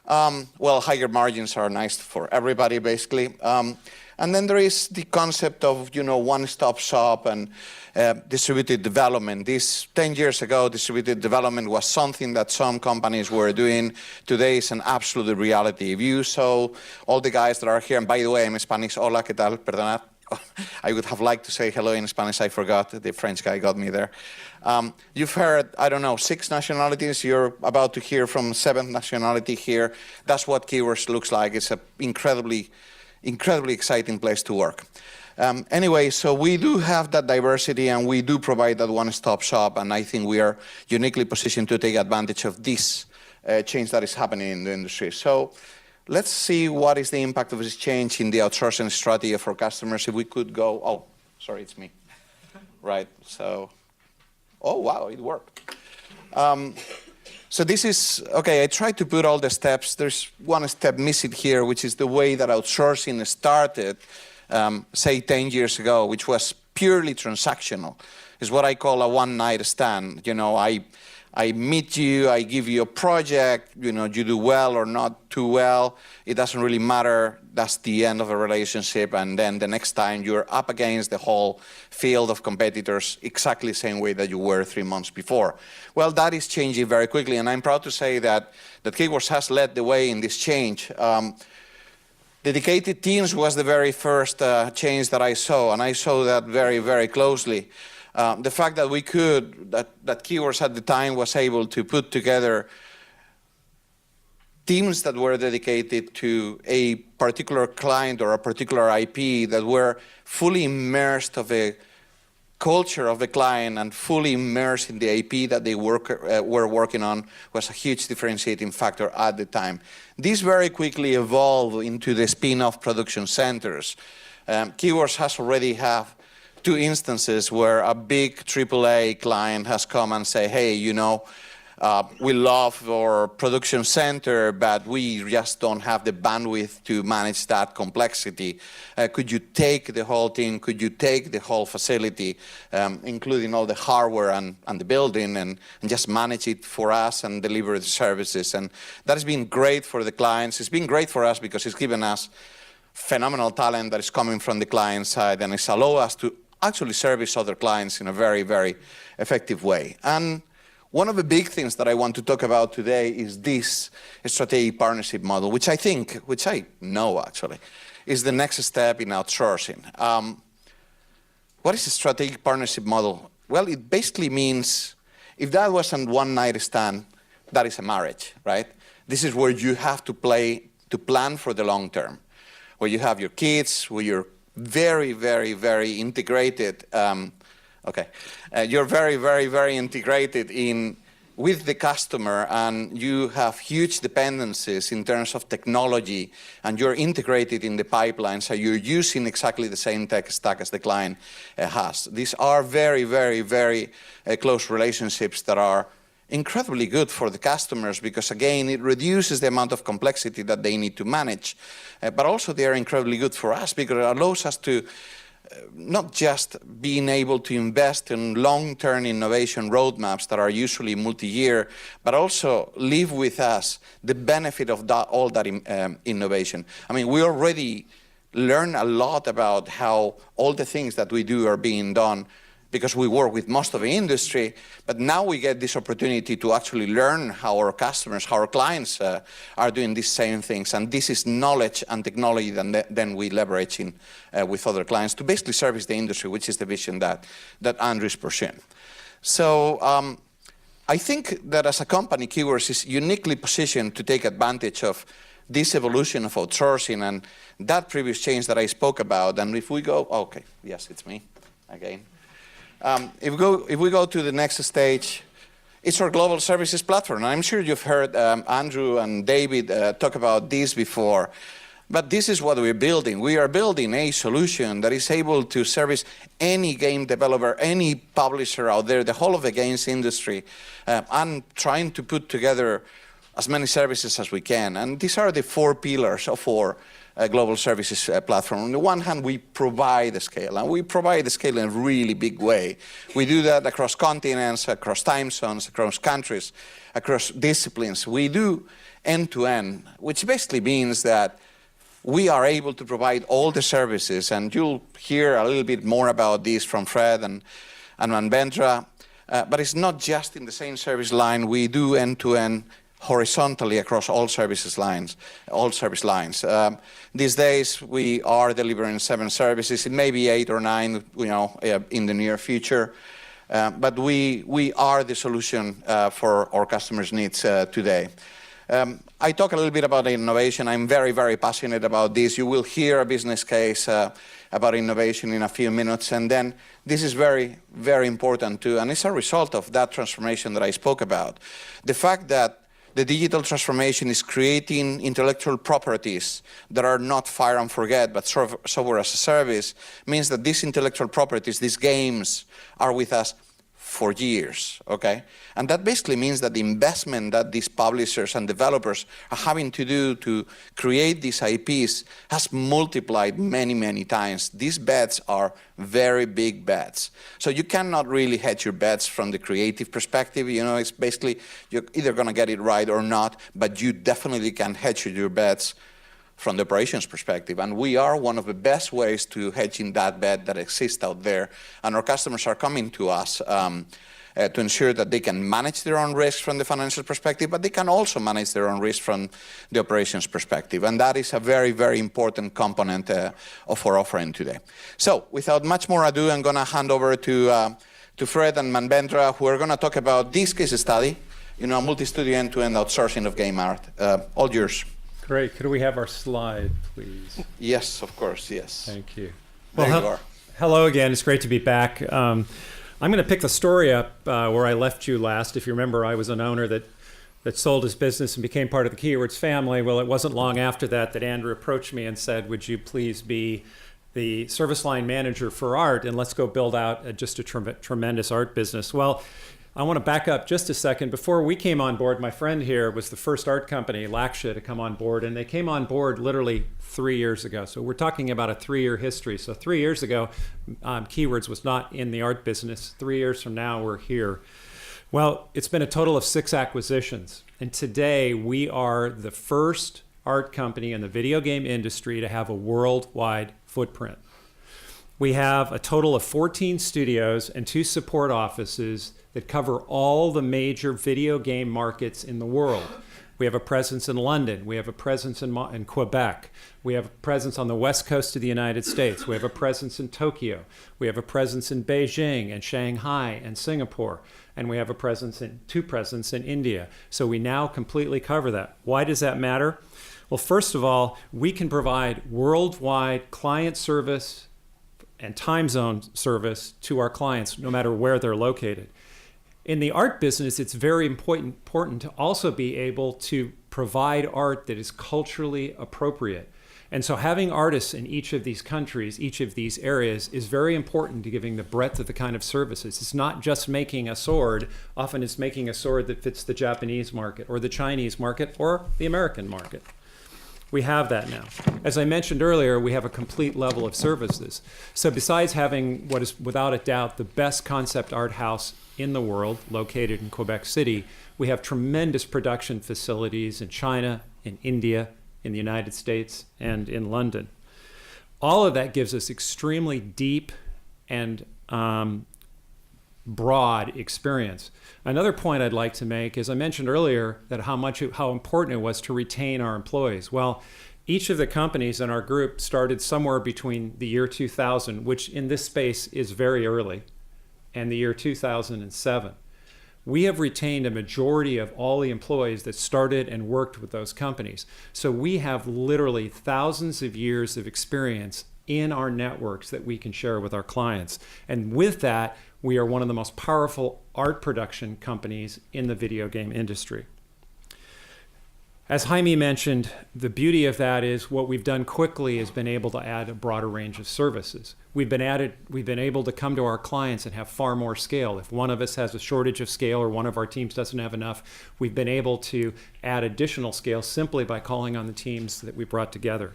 Higher margins are nice for everybody, basically. And then there is the concept of, one-stop shop and distributed development. 10 years ago, distributed development was something that some companies were doing. Today is an absolute reality. If you saw all the guys that are here, and by the way, I'm Spanish. Hola, ¿qué tal? Perdonad. I would have liked to say hello in Spanish. I forgot. The French guy got me there. You've heard, 6 nationalities. You're about to hear from 7th nationality here. That's what Keywords looks like. It's an incredibly exciting place to work. Anyway, so we do have that diversity and we do provide that one-stop shop, and I think we are uniquely positioned to take advantage of this change that is happening in the industry. So let's see what is the impact of this change in the outsourcing strategy for customers. If we could go, sorry, it's me. Right, so, wow, it worked. So this is, I tried to put all the steps. There's one step missing here, which is the way that outsourcing started, say 10 years ago, which was purely transactional. It's what I call a one-night stand. I meet you, I give you a project, you do well or not too well. It doesn't really matter. That's the end of a relationship. And then the next time you're up against the whole field of competitors exactly the same way that you were 3 months before. Well, that is changing very quickly. And I'm proud to say that Keywords has led the way in this change. Dedicated teams was the very first change that I saw. And I saw that very, very closely. The fact that that Keywords at the time was able to put together teams that were dedicated to a particular client or a particular IP that were fully immersed of a culture of the client and fully immersed in the IP that they were working on was a huge differentiating factor at the time. This very quickly evolved into the spin-off production centers. Keywords has already have 2 instances where a big AAA client has come and say, hey, we love our production center, but we just don't have the bandwidth to manage that complexity. Could you take the whole team? Could you take the whole facility, including all the hardware and the building, and just manage it for us and deliver the services? And that has been great for the clients. It's been great for us because it's given us phenomenal talent that is coming from the client side, and it's allowed us to actually service other clients in a very, very effective way. And one of the big things that I want to talk about today is this strategic partnership model, which I know actually, is the next step in outsourcing. What is a strategic partnership model? Well, it basically means, if that wasn't one-night stand, that is a marriage, right? This is where you have to plan for the long term, where you have your kids, where you're very, very, very integrated. You're very, very, very integrated with the customer, and you have huge dependencies in terms of technology, and you're integrated in the pipeline, so you're using exactly the same tech stack as the client has. These are very, very, very close relationships that are incredibly good for the customers because, again, it reduces the amount of complexity that they need to manage. But also they are incredibly good for us because it allows us to not just being able to invest in long-term innovation roadmaps that are usually multi-year, but also live with us the benefit of all that innovation. I mean, we already learn a lot about how all the things that we do are being done because we work with most of the industry, but now we get this opportunity to actually learn how our customers, how our clients are doing these same things. And this is knowledge and technology that then we leverage in, with other clients to basically service the industry, which is the vision that Andrew is pursuing. So I think that as a company, Keywords is uniquely positioned to take advantage of this evolution of outsourcing and that previous change that I spoke about. And if we go, okay, yes, it's me again. If we go to the next stage, it's our global services platform. And I'm sure you've heard Andrew and David talk about this before, but this is what we're building. We are building a solution that is able to service any game developer, any publisher out there, the whole of the games industry, and trying to put together as many services as we can. And these are the 4 pillars of our global services platform. On the one hand, we provide the scale, and we provide the scale in a really big way. We do that across continents, across time zones, across countries, across disciplines. We do end-to-end, which basically means that we are able to provide all the services, and you'll hear a little bit more about this from Fred and Manbendra, but it's not just in the same service line. We do end-to-end horizontally across all service lines. These days, we are delivering 7 services. It may be 8 or 9, in the near future. But we are the solution for our customers' needs today. I talk a little bit about innovation. I'm very, very passionate about this. You will hear a business case about innovation in a few minutes. And then this is very, very important too. And it's a result of that transformation that I spoke about. The fact that the digital transformation is creating intellectual properties that are not fire and forget, but software as a service, means that these intellectual properties, these games, are with us for years, okay? And that basically means that the investment that these publishers and developers are having to do to create these IPs has multiplied many, many times. These bets are very big bets. So you cannot really hedge your bets from the creative perspective. It's basically you're either going to get it right or not, but you definitely can hedge your bets from the operations perspective. And we are one of the best ways to hedging that bet that exists out there. And our customers are coming to us to ensure that they can manage their own risk from the financial perspective, but they can also manage their own risk from the operations perspective. And that is a very, very important component of our offering today. So without much more ado, I'm going to hand over to Fred and Manbendra, who are going to talk about this case study, multi-studio end-to-end outsourcing of game art. All yours. Great. Could we have our slide, please? Yes, of course, yes. Thank you. There you are. Hello again. It's great to be back. I'm going to pick the story up where I left you last. If you remember, I was an owner that sold his business and became part of the Keywords family. Well, it wasn't long after that Andrew approached me and said, would you please be the service line manager for art, and let's go build out just a tremendous art business. Well, I want to back up just a second. Before we came on board, my friend here was the first art company, Laksha, to come on board, and they came on board literally 3 years ago. So we're talking about a 3-year history. So 3 years ago, Keywords was not in the art business. 3 years from now, we're here. Well, it's been a total of 6 acquisitions. And today, we are the first art company in the video game industry to have a worldwide footprint. We have a total of 14 studios and 2 support offices that cover all the major video game markets in the world. We have a presence in London. We have a presence in Quebec. We have a presence on the west coast of the United States. We have a presence in Tokyo. We have a presence in Beijing and Shanghai and Singapore. And we have a presence in 2 presences in India. So we now completely cover that. Why does that matter? Well, first of all, we can provide worldwide client service and time zone service to our clients, no matter where they're located. In the art business, it's very important to also be able to provide art that is culturally appropriate. And so having artists in each of these countries, each of these areas, is very important to giving the breadth of the kind of services. It's not just making a sword. Often it's making a sword that fits the Japanese market or the Chinese market or the American market. We have that now. As I mentioned earlier, we have a complete level of services. So besides having what is without a doubt the best concept art house in the world, located in Quebec City, we have tremendous production facilities in China, in India, in the United States, and in London. All of that gives us extremely deep and broad experience. Another point I'd like to make is I mentioned earlier that how important it was to retain our employees. Well, each of the companies in our group started somewhere between the year 2000, which in this space is very early, and the year 2007. We have retained a majority of all the employees that started and worked with those companies. So we have literally thousands of years of experience in our networks that we can share with our clients. And with that, we are one of the most powerful art production companies in the video game industry. As Jaime mentioned, the beauty of that is what we've done quickly has been able to add a broader range of services. We've been able to come to our clients and have far more scale. If one of us has a shortage of scale or one of our teams doesn't have enough, we've been able to add additional scale simply by calling on the teams that we brought together.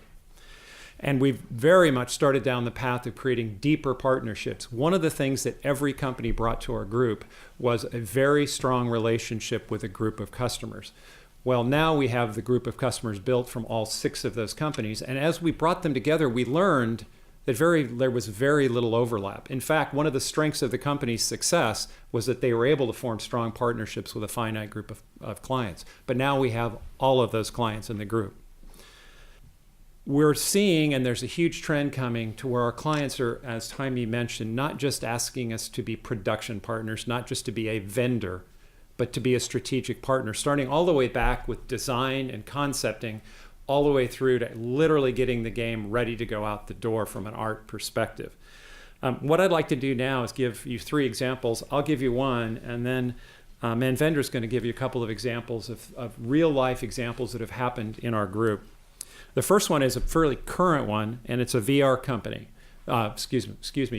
And we've very much started down the path of creating deeper partnerships. One of the things that every company brought to our group was a very strong relationship with a group of customers. Well, now we have the group of customers built from all 6 of those companies. And as we brought them together, we learned that there was very little overlap. In fact, one of the strengths of the company's success was that they were able to form strong partnerships with a finite group of clients. But now we have all of those clients in the group. We're seeing, and there's a huge trend coming to where our clients are, as Jaime mentioned, not just asking us to be production partners, not just to be a vendor, but to be a strategic partner, starting all the way back with design and concepting, all the way through to literally getting the game ready to go out the door from an art perspective. What I'd like to do now is give you 3 examples. I'll give you one, and then Manvender's going to give you a couple of examples of real-life examples that have happened in our group. The first one is a fairly current one, and it's a VR company.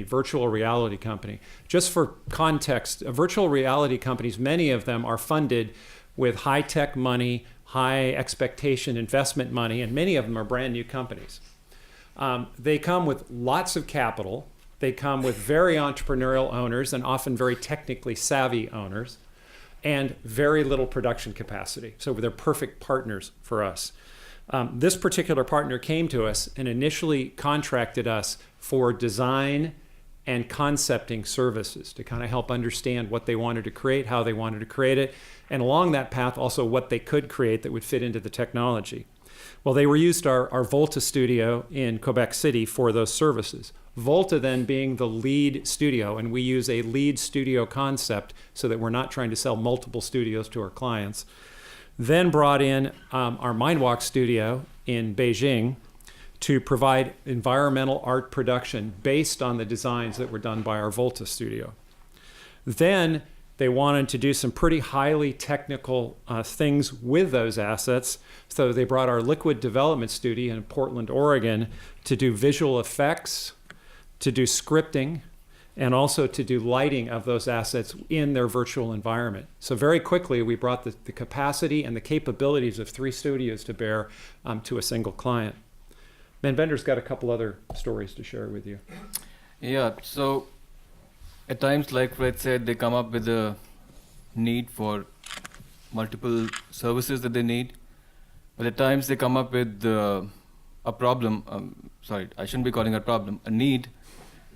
Virtual reality company. Just for context, virtual reality companies, many of them are funded with high-tech money, high expectation investment money, and many of them are brand new companies. They come with lots of capital. They come with very entrepreneurial owners and often very technically savvy owners, and very little production capacity. So they're perfect partners for us. This particular partner came to us and initially contracted us for design and concepting services to kind of help understand what they wanted to create, how they wanted to create it, and along that path also what they could create that would fit into the technology. Well, they used our Volta studio in Quebec City for those services. Volta then being the lead studio, and we use a lead studio concept so that we're not trying to sell multiple studios to our clients. Then brought in our Mindwalk studio in Beijing to provide environmental art production based on the designs that were done by our Volta studio. Then they wanted to do some pretty highly technical things with those assets, so they brought our Liquid Development Studio in Portland, Oregon to do visual effects, to do scripting, and also to do lighting of those assets in their virtual environment. So very quickly, we brought the capacity and the capabilities of 3 studios to bear to a single client. Manvender's got a couple other stories to share with you. Yeah, so at times, like Fred said, they come up with a need for multiple services that they need. But at times they come up with a problem, I shouldn't be calling it a problem, a need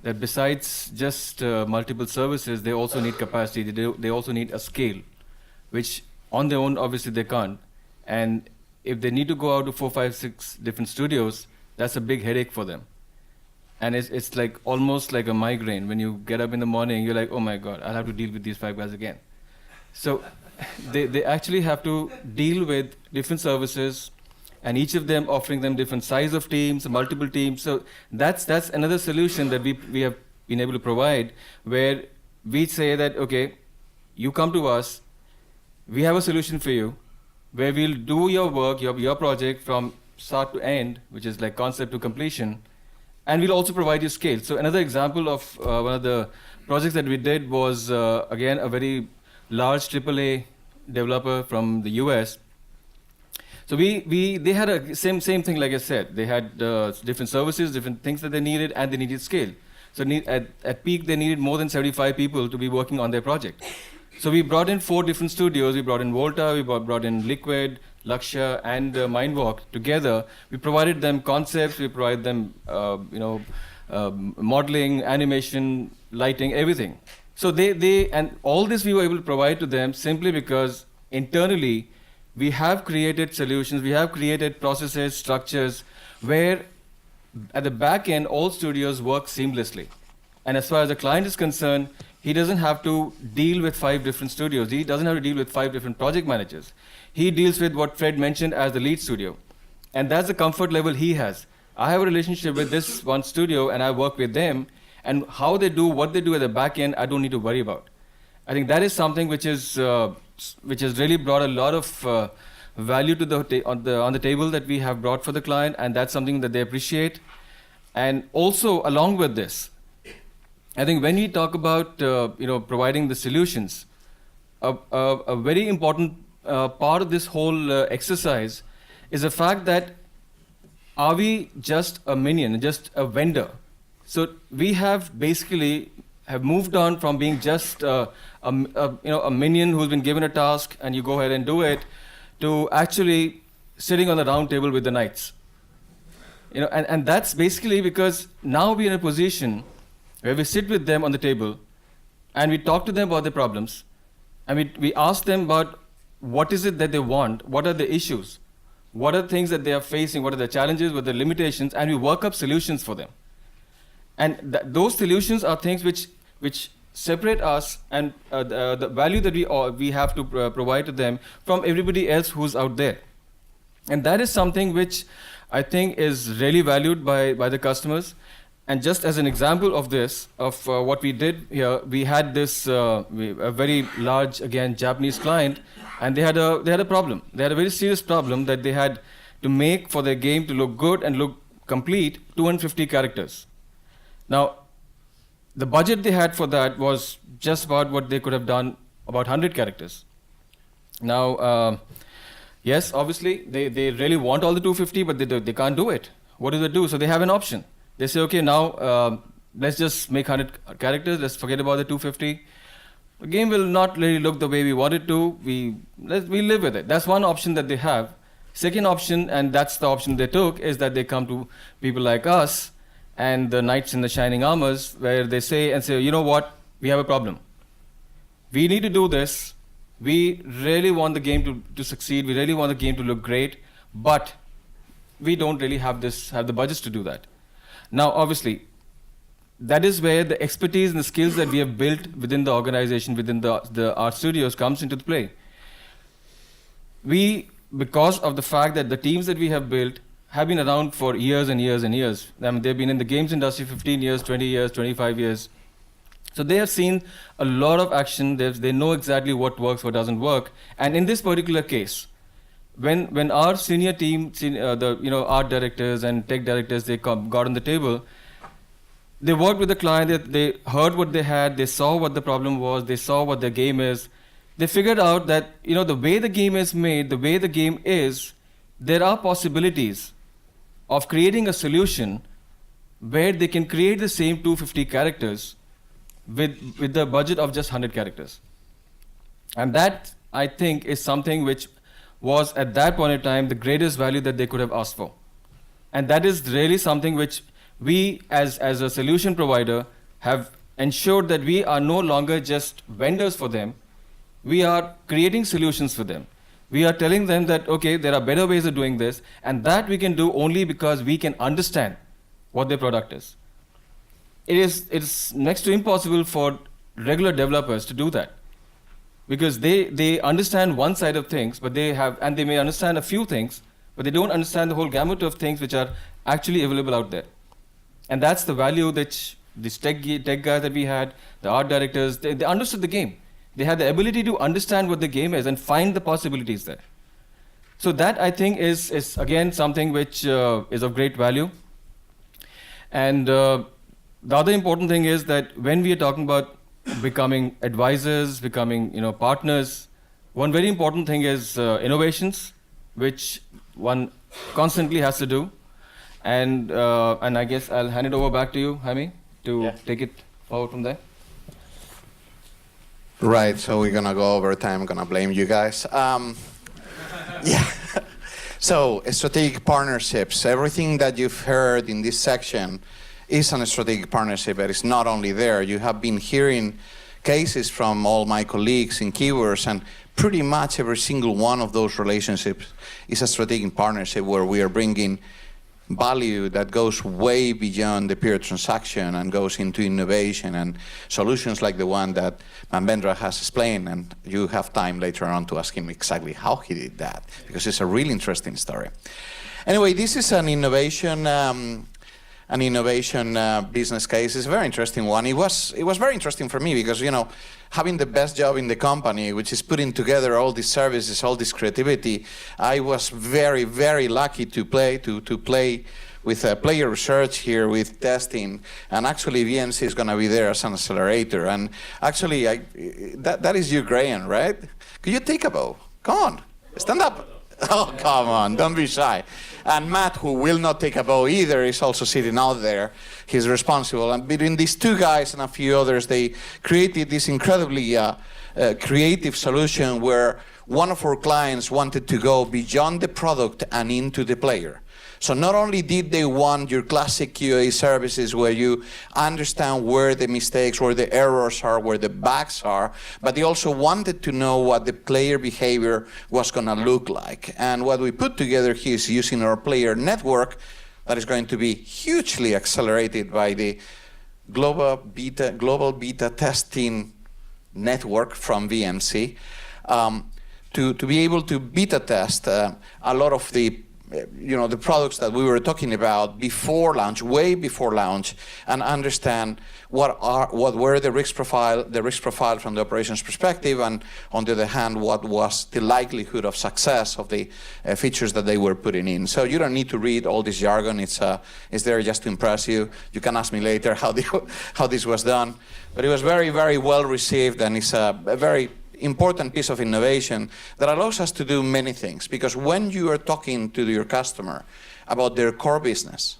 that besides just multiple services, they also need capacity, they also need a scale, which on their own, obviously they can't. And if they need to go out to 4, 5, 6 different studios, that's a big headache for them. And it's like almost like a migraine. When you get up in the morning, you're like, oh my God, I'll have to deal with these 5 guys again. So they actually have to deal with different services, and each of them offering them different size of teams, multiple teams. So that's another solution that we have been able to provide, where we say that, okay, you come to us, we have a solution for you, where we'll do your work, your project from start to end, which is like concept to completion, and we'll also provide you scale. So another example of one of the projects that we did was, again, a very large AAA developer from the US. So they had a same thing, like I said. They had different services, different things that they needed, and they needed scale. So at peak, they needed more than 75 people to be working on their project. So we brought in 4 different studios. We brought in Volta, we brought in Liquid, Lakshya, and Mindwalk together. We provided them concepts, we provided them modeling, animation, lighting, everything. So and all this we were able to provide to them simply because internally we have created solutions, we have created processes, structures where at the back end all studios work seamlessly. And as far as the client is concerned, he doesn't have to deal with 5 different studios. He doesn't have to deal with 5 different project managers. He deals with what Fred mentioned as the lead studio. And that's the comfort level he has. I have a relationship with this one studio and I work with them, and how they do what they do at the back end, I don't need to worry about. I think that is something which has really brought a lot of value to on the table that we have brought for the client, and that's something that they appreciate. And also along with this, I think when we talk about providing the solutions, a very important part of this whole exercise is the fact that are we just a minion, just a vendor? So we have basically moved on from being just a minion who's been given a task and you go ahead and do it, to actually sitting on the round table with the knights. And that's basically because now we're in a position where we sit with them on the table and we talk to them about their problems, and we ask them about what is it that they want, what are the issues, what are the things that they are facing, what are the challenges, what are the limitations, and we work up solutions for them. And those solutions are things which separate us and the value that we have to provide to them from everybody else who's out there. And that is something which I think is really valued by the customers. And just as an example of this, of what we did here, we had this a very large, again, Japanese client, and they had a problem. They had a very serious problem that they had to make for their game to look good and look complete, 250 characters. Now, the budget they had for that was just about what they could have done, about 100 characters. Now, yes, obviously, they really want all the 250, but they can't do it. What do they do? So they have an option. They say, okay, now let's just make 100 characters, let's forget about the 250. The game will not really look the way we want it to, we live with it. That's one option that they have. Second option, and that's the option they took, is that they come to people like us and the knights in the shining armors, where they say, you know what, we have a problem. We need to do this. We really want the game to succeed. We really want the game to look great, but we don't really have the budgets to do that. Now, obviously, that is where the expertise and the skills that we have built within the organization, within the art studios, comes into play. Because of the fact that the teams that we have built have been around for years and years and years. I mean, they've been in the games industry 15 years, 20 years, 25 years. So they have seen a lot of action. They know exactly what works, what doesn't work. And in this particular case, when our senior team, art directors and tech directors, they got on the table, they worked with the client, they heard what they had, they saw what the problem was, they saw what their game is. They figured out that, the way the game is made, the way the game is, there are possibilities of creating a solution where they can create the same 250 characters with the budget of just 100 characters. And that, I think, is something which was at that point in time the greatest value that they could have asked for. And that is really something which we as a solution provider have ensured that we are no longer just vendors for them. We are creating solutions for them. We are telling them that, okay, there are better ways of doing this, and that we can do only because we can understand what their product is. It's next to impossible for regular developers to do that, because they understand one side of things, but they may understand a few things, but they don't understand the whole gamut of things which are actually available out there. And that's the value that these tech guys that we had, the art directors, they understood the game. They had the ability to understand what the game is and find the possibilities there. So that I think is again something which is of great value. And the other important thing is that when we are talking about becoming advisors, becoming partners, one very important thing is innovations, which one constantly has to do. And I guess I'll hand it over back to you, Jaime, to take it forward from there. Right, so we're gonna go over time. I'm gonna blame you guys. Yeah. So strategic partnerships. Everything that you've heard in this section is a strategic partnership, but it's not only there. You have been hearing cases from all my colleagues in Keywords, and pretty much every single one of those relationships is a strategic partnership where we are bringing value that goes way beyond the pure transaction and goes into innovation and solutions like the one that Manvendra has explained, and you have time later on to ask him exactly how he did that, because it's a really interesting story. Anyway, this is an innovation business case. It's a very interesting one. It was very interesting for me because, having the best job in the company, which is putting together all these services, all this creativity, I was very, very lucky to play with player research here, with testing, and actually VMC is going to be there as an accelerator. And actually, that is you, Graham, right? Could you take a bow? Come on, stand up. Oh, come on, don't be shy. And Matt, who will not take a bow either, is also sitting out there. He's responsible. And between these two guys and a few others, they created this incredibly creative solution where one of our clients wanted to go beyond the product and into the player. So not only did they want your classic QA services where you understand where the mistakes, where the errors are, where the bugs are, but they also wanted to know what the player behavior was going to look like. And what we put together here is using our player network that is going to be hugely accelerated by the global beta testing network from VMC to be able to beta test a lot of the products that we were talking about before launch, way before launch, and understand what were the risk profile from the operations perspective, and on the other hand, what was the likelihood of success of the features that they were putting in. So you don't need to read all this jargon. It's there just to impress you. You can ask me later how this was done, but it was very, very well received, and it's a very important piece of innovation that allows us to do many things. Because when you are talking to your customer about their core business,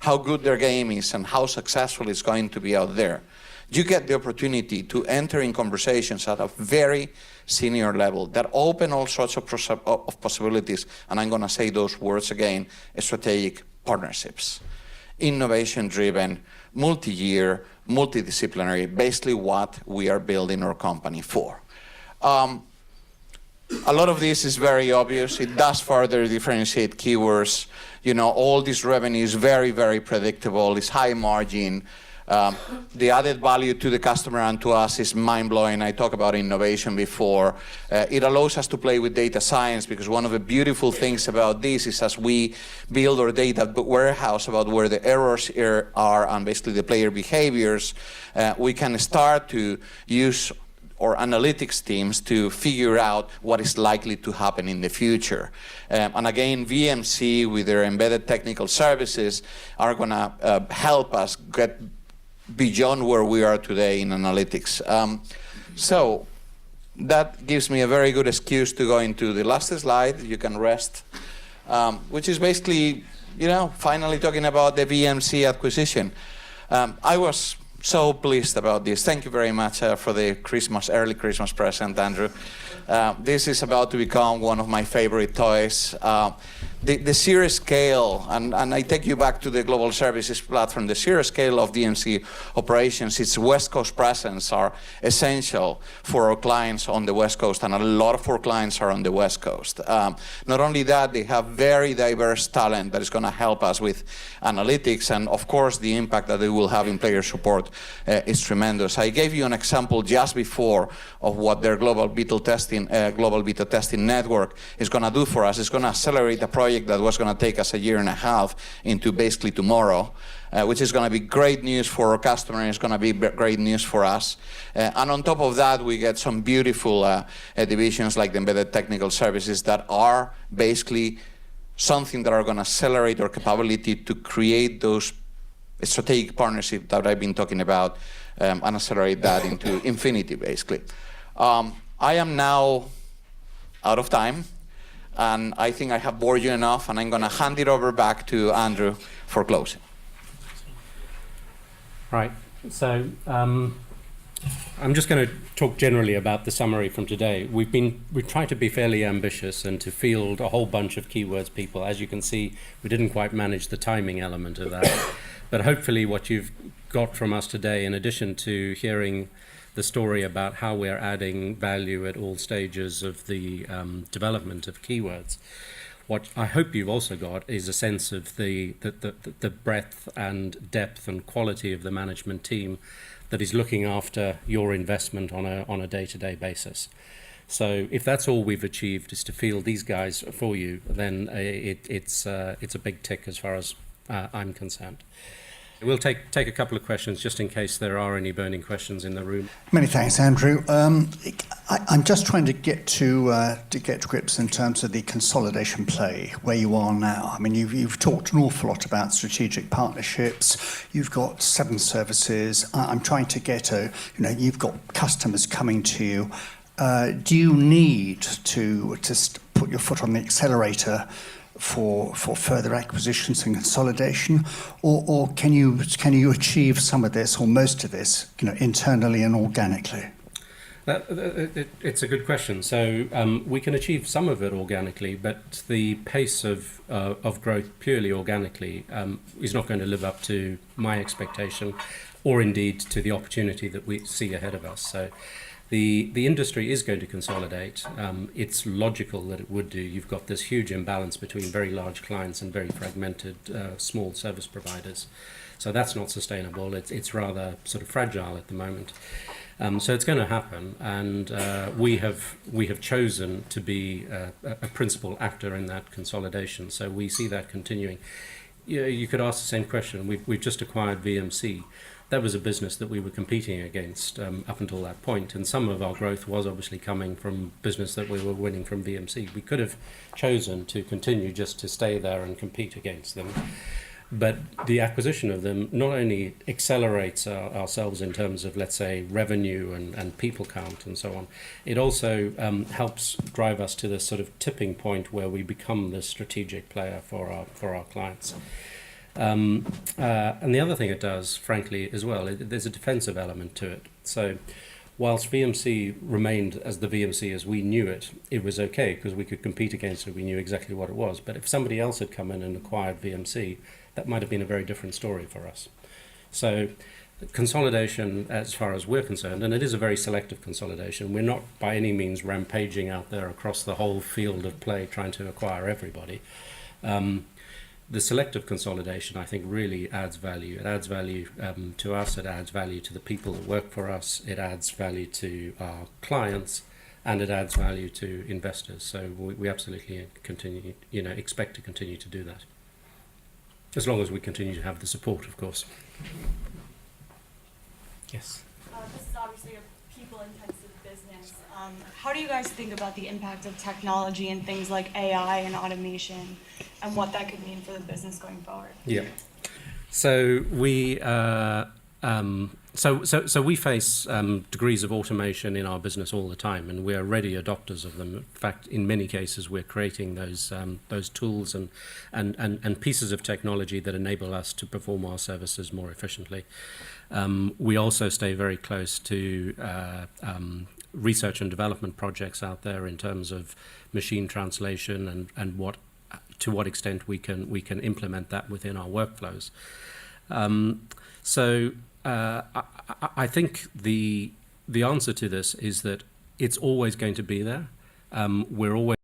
how good their game is and how successful it's going to be out there, you get the opportunity to enter in conversations at a very senior level that open all sorts of possibilities, and I'm going to say those words again: strategic partnerships, innovation-driven, multi-year, multidisciplinary, basically what we are building our company for. A lot of this is very obvious. It does further differentiate Keywords. All this revenue is very, very predictable. It's high margin. The added value to the customer and to us is mind-blowing. I talked about innovation before. It allows us to play with data science, because one of the beautiful things about this is as we build our data warehouse about where the errors are and basically the player behaviors, we can start to use our analytics teams to figure out what is likely to happen in the future. And again, VMC with their embedded technical services are going to help us get beyond where we are today in analytics. So that gives me a very good excuse to go into the last slide. You can rest, which is basically, finally talking about the VMC acquisition. I was so pleased about this. Thank you very much for the early Christmas present, Andrew. This is about to become one of my favorite toys. The sheer scale, and I take you back to the global services platform, the sheer scale of DMC operations, its West Coast presence are essential for our clients on the West Coast, and a lot of our clients are on the West Coast. Not only that, they have very diverse talent that is going to help us with analytics, and of course the impact that they will have in player support is tremendous. I gave you an example just before of what their global beta testing network is going to do for us. It's going to accelerate the project project that was going to take us a year and a half into basically tomorrow, which is going to be great news for our customer, and it's going to be great news for us. And on top of that, we get some beautiful divisions like the embedded technical services that are basically something that are going to accelerate our capability to create those strategic partnerships that I've been talking about, and accelerate that into infinity, basically. I am now out of time, and I think I have bored you enough, and I'm going to hand it over back to Andrew for closing. Right. So I'm just going to talk generally about the summary from today. We've tried to be fairly ambitious and to field a whole bunch of keywords people. As you can see, we didn't quite manage the timing element of that. But hopefully what you've got from us today, in addition to hearing the story about how we're adding value at all stages of the development of keywords, what I hope you've also got is a sense of the breadth and depth and quality of the management team that is looking after your investment on a day-to-day basis. So if that's all we've achieved is to field these guys for you, then it's a big tick as far as I'm concerned. We'll take a couple of questions just in case there are any burning questions in the room. Many thanks, Andrew. I'm just trying to get to grips in terms of the consolidation play where you are now. I mean, you've talked an awful lot about strategic partnerships. You've got 7 services. I'm trying to get you've got customers coming to you. Do you need to just put your foot on the accelerator for further acquisitions and consolidation, or can you achieve some of this or most of this, internally and organically? It's a good question. So we can achieve some of it organically, but the pace of growth purely organically is not going to live up to my expectation, or indeed to the opportunity that we see ahead of us. So the industry is going to consolidate. It's logical that it would do. You've got this huge imbalance between very large clients and very fragmented small service providers. So that's not sustainable. It's rather sort of fragile at the moment. So it's going to happen, and we have chosen to be a principal actor in that consolidation. So we see that continuing. You could ask the same question. We've just acquired VMC. That was a business that we were competing against up until that point, and some of our growth was obviously coming from business that we were winning from VMC. We could have chosen to continue just to stay there and compete against them, but the acquisition of them not only accelerates ourselves in terms of, let's say, revenue and people count and so on, it also helps drive us to this sort of tipping point where we become the strategic player for our clients. And the other thing it does, frankly, as well, there's a defensive element to it. So whilst VMC remained as the VMC as we knew it, it was okay because we could compete against it. We knew exactly what it was. But if somebody else had come in and acquired VMC, that might have been a very different story for us. So consolidation, as far as we're concerned, and it is a very selective consolidation, we're not by any means rampaging out there across the whole field of play trying to acquire everybody. The selective consolidation, I think, really adds value. It adds value to us, it adds value to the people that work for us, it adds value to our clients, and it adds value to investors. So we absolutely expect to continue to do that. As long as we continue to have the support, of course. Yes? This is obviously a people-intensive business. How do you guys think about the impact of technology and things like AI and automation and what that could mean for the business going forward? Yeah. So we we face degrees of automation in our business all the time, and we're ready adopters of them. In fact, in many cases, we're creating those tools and pieces of technology that enable us to perform our services more efficiently. We also stay very close to research and development projects out there in terms of machine translation and to what extent we can implement that within our workflows. I think the answer to this is that it's always going to be there. We're always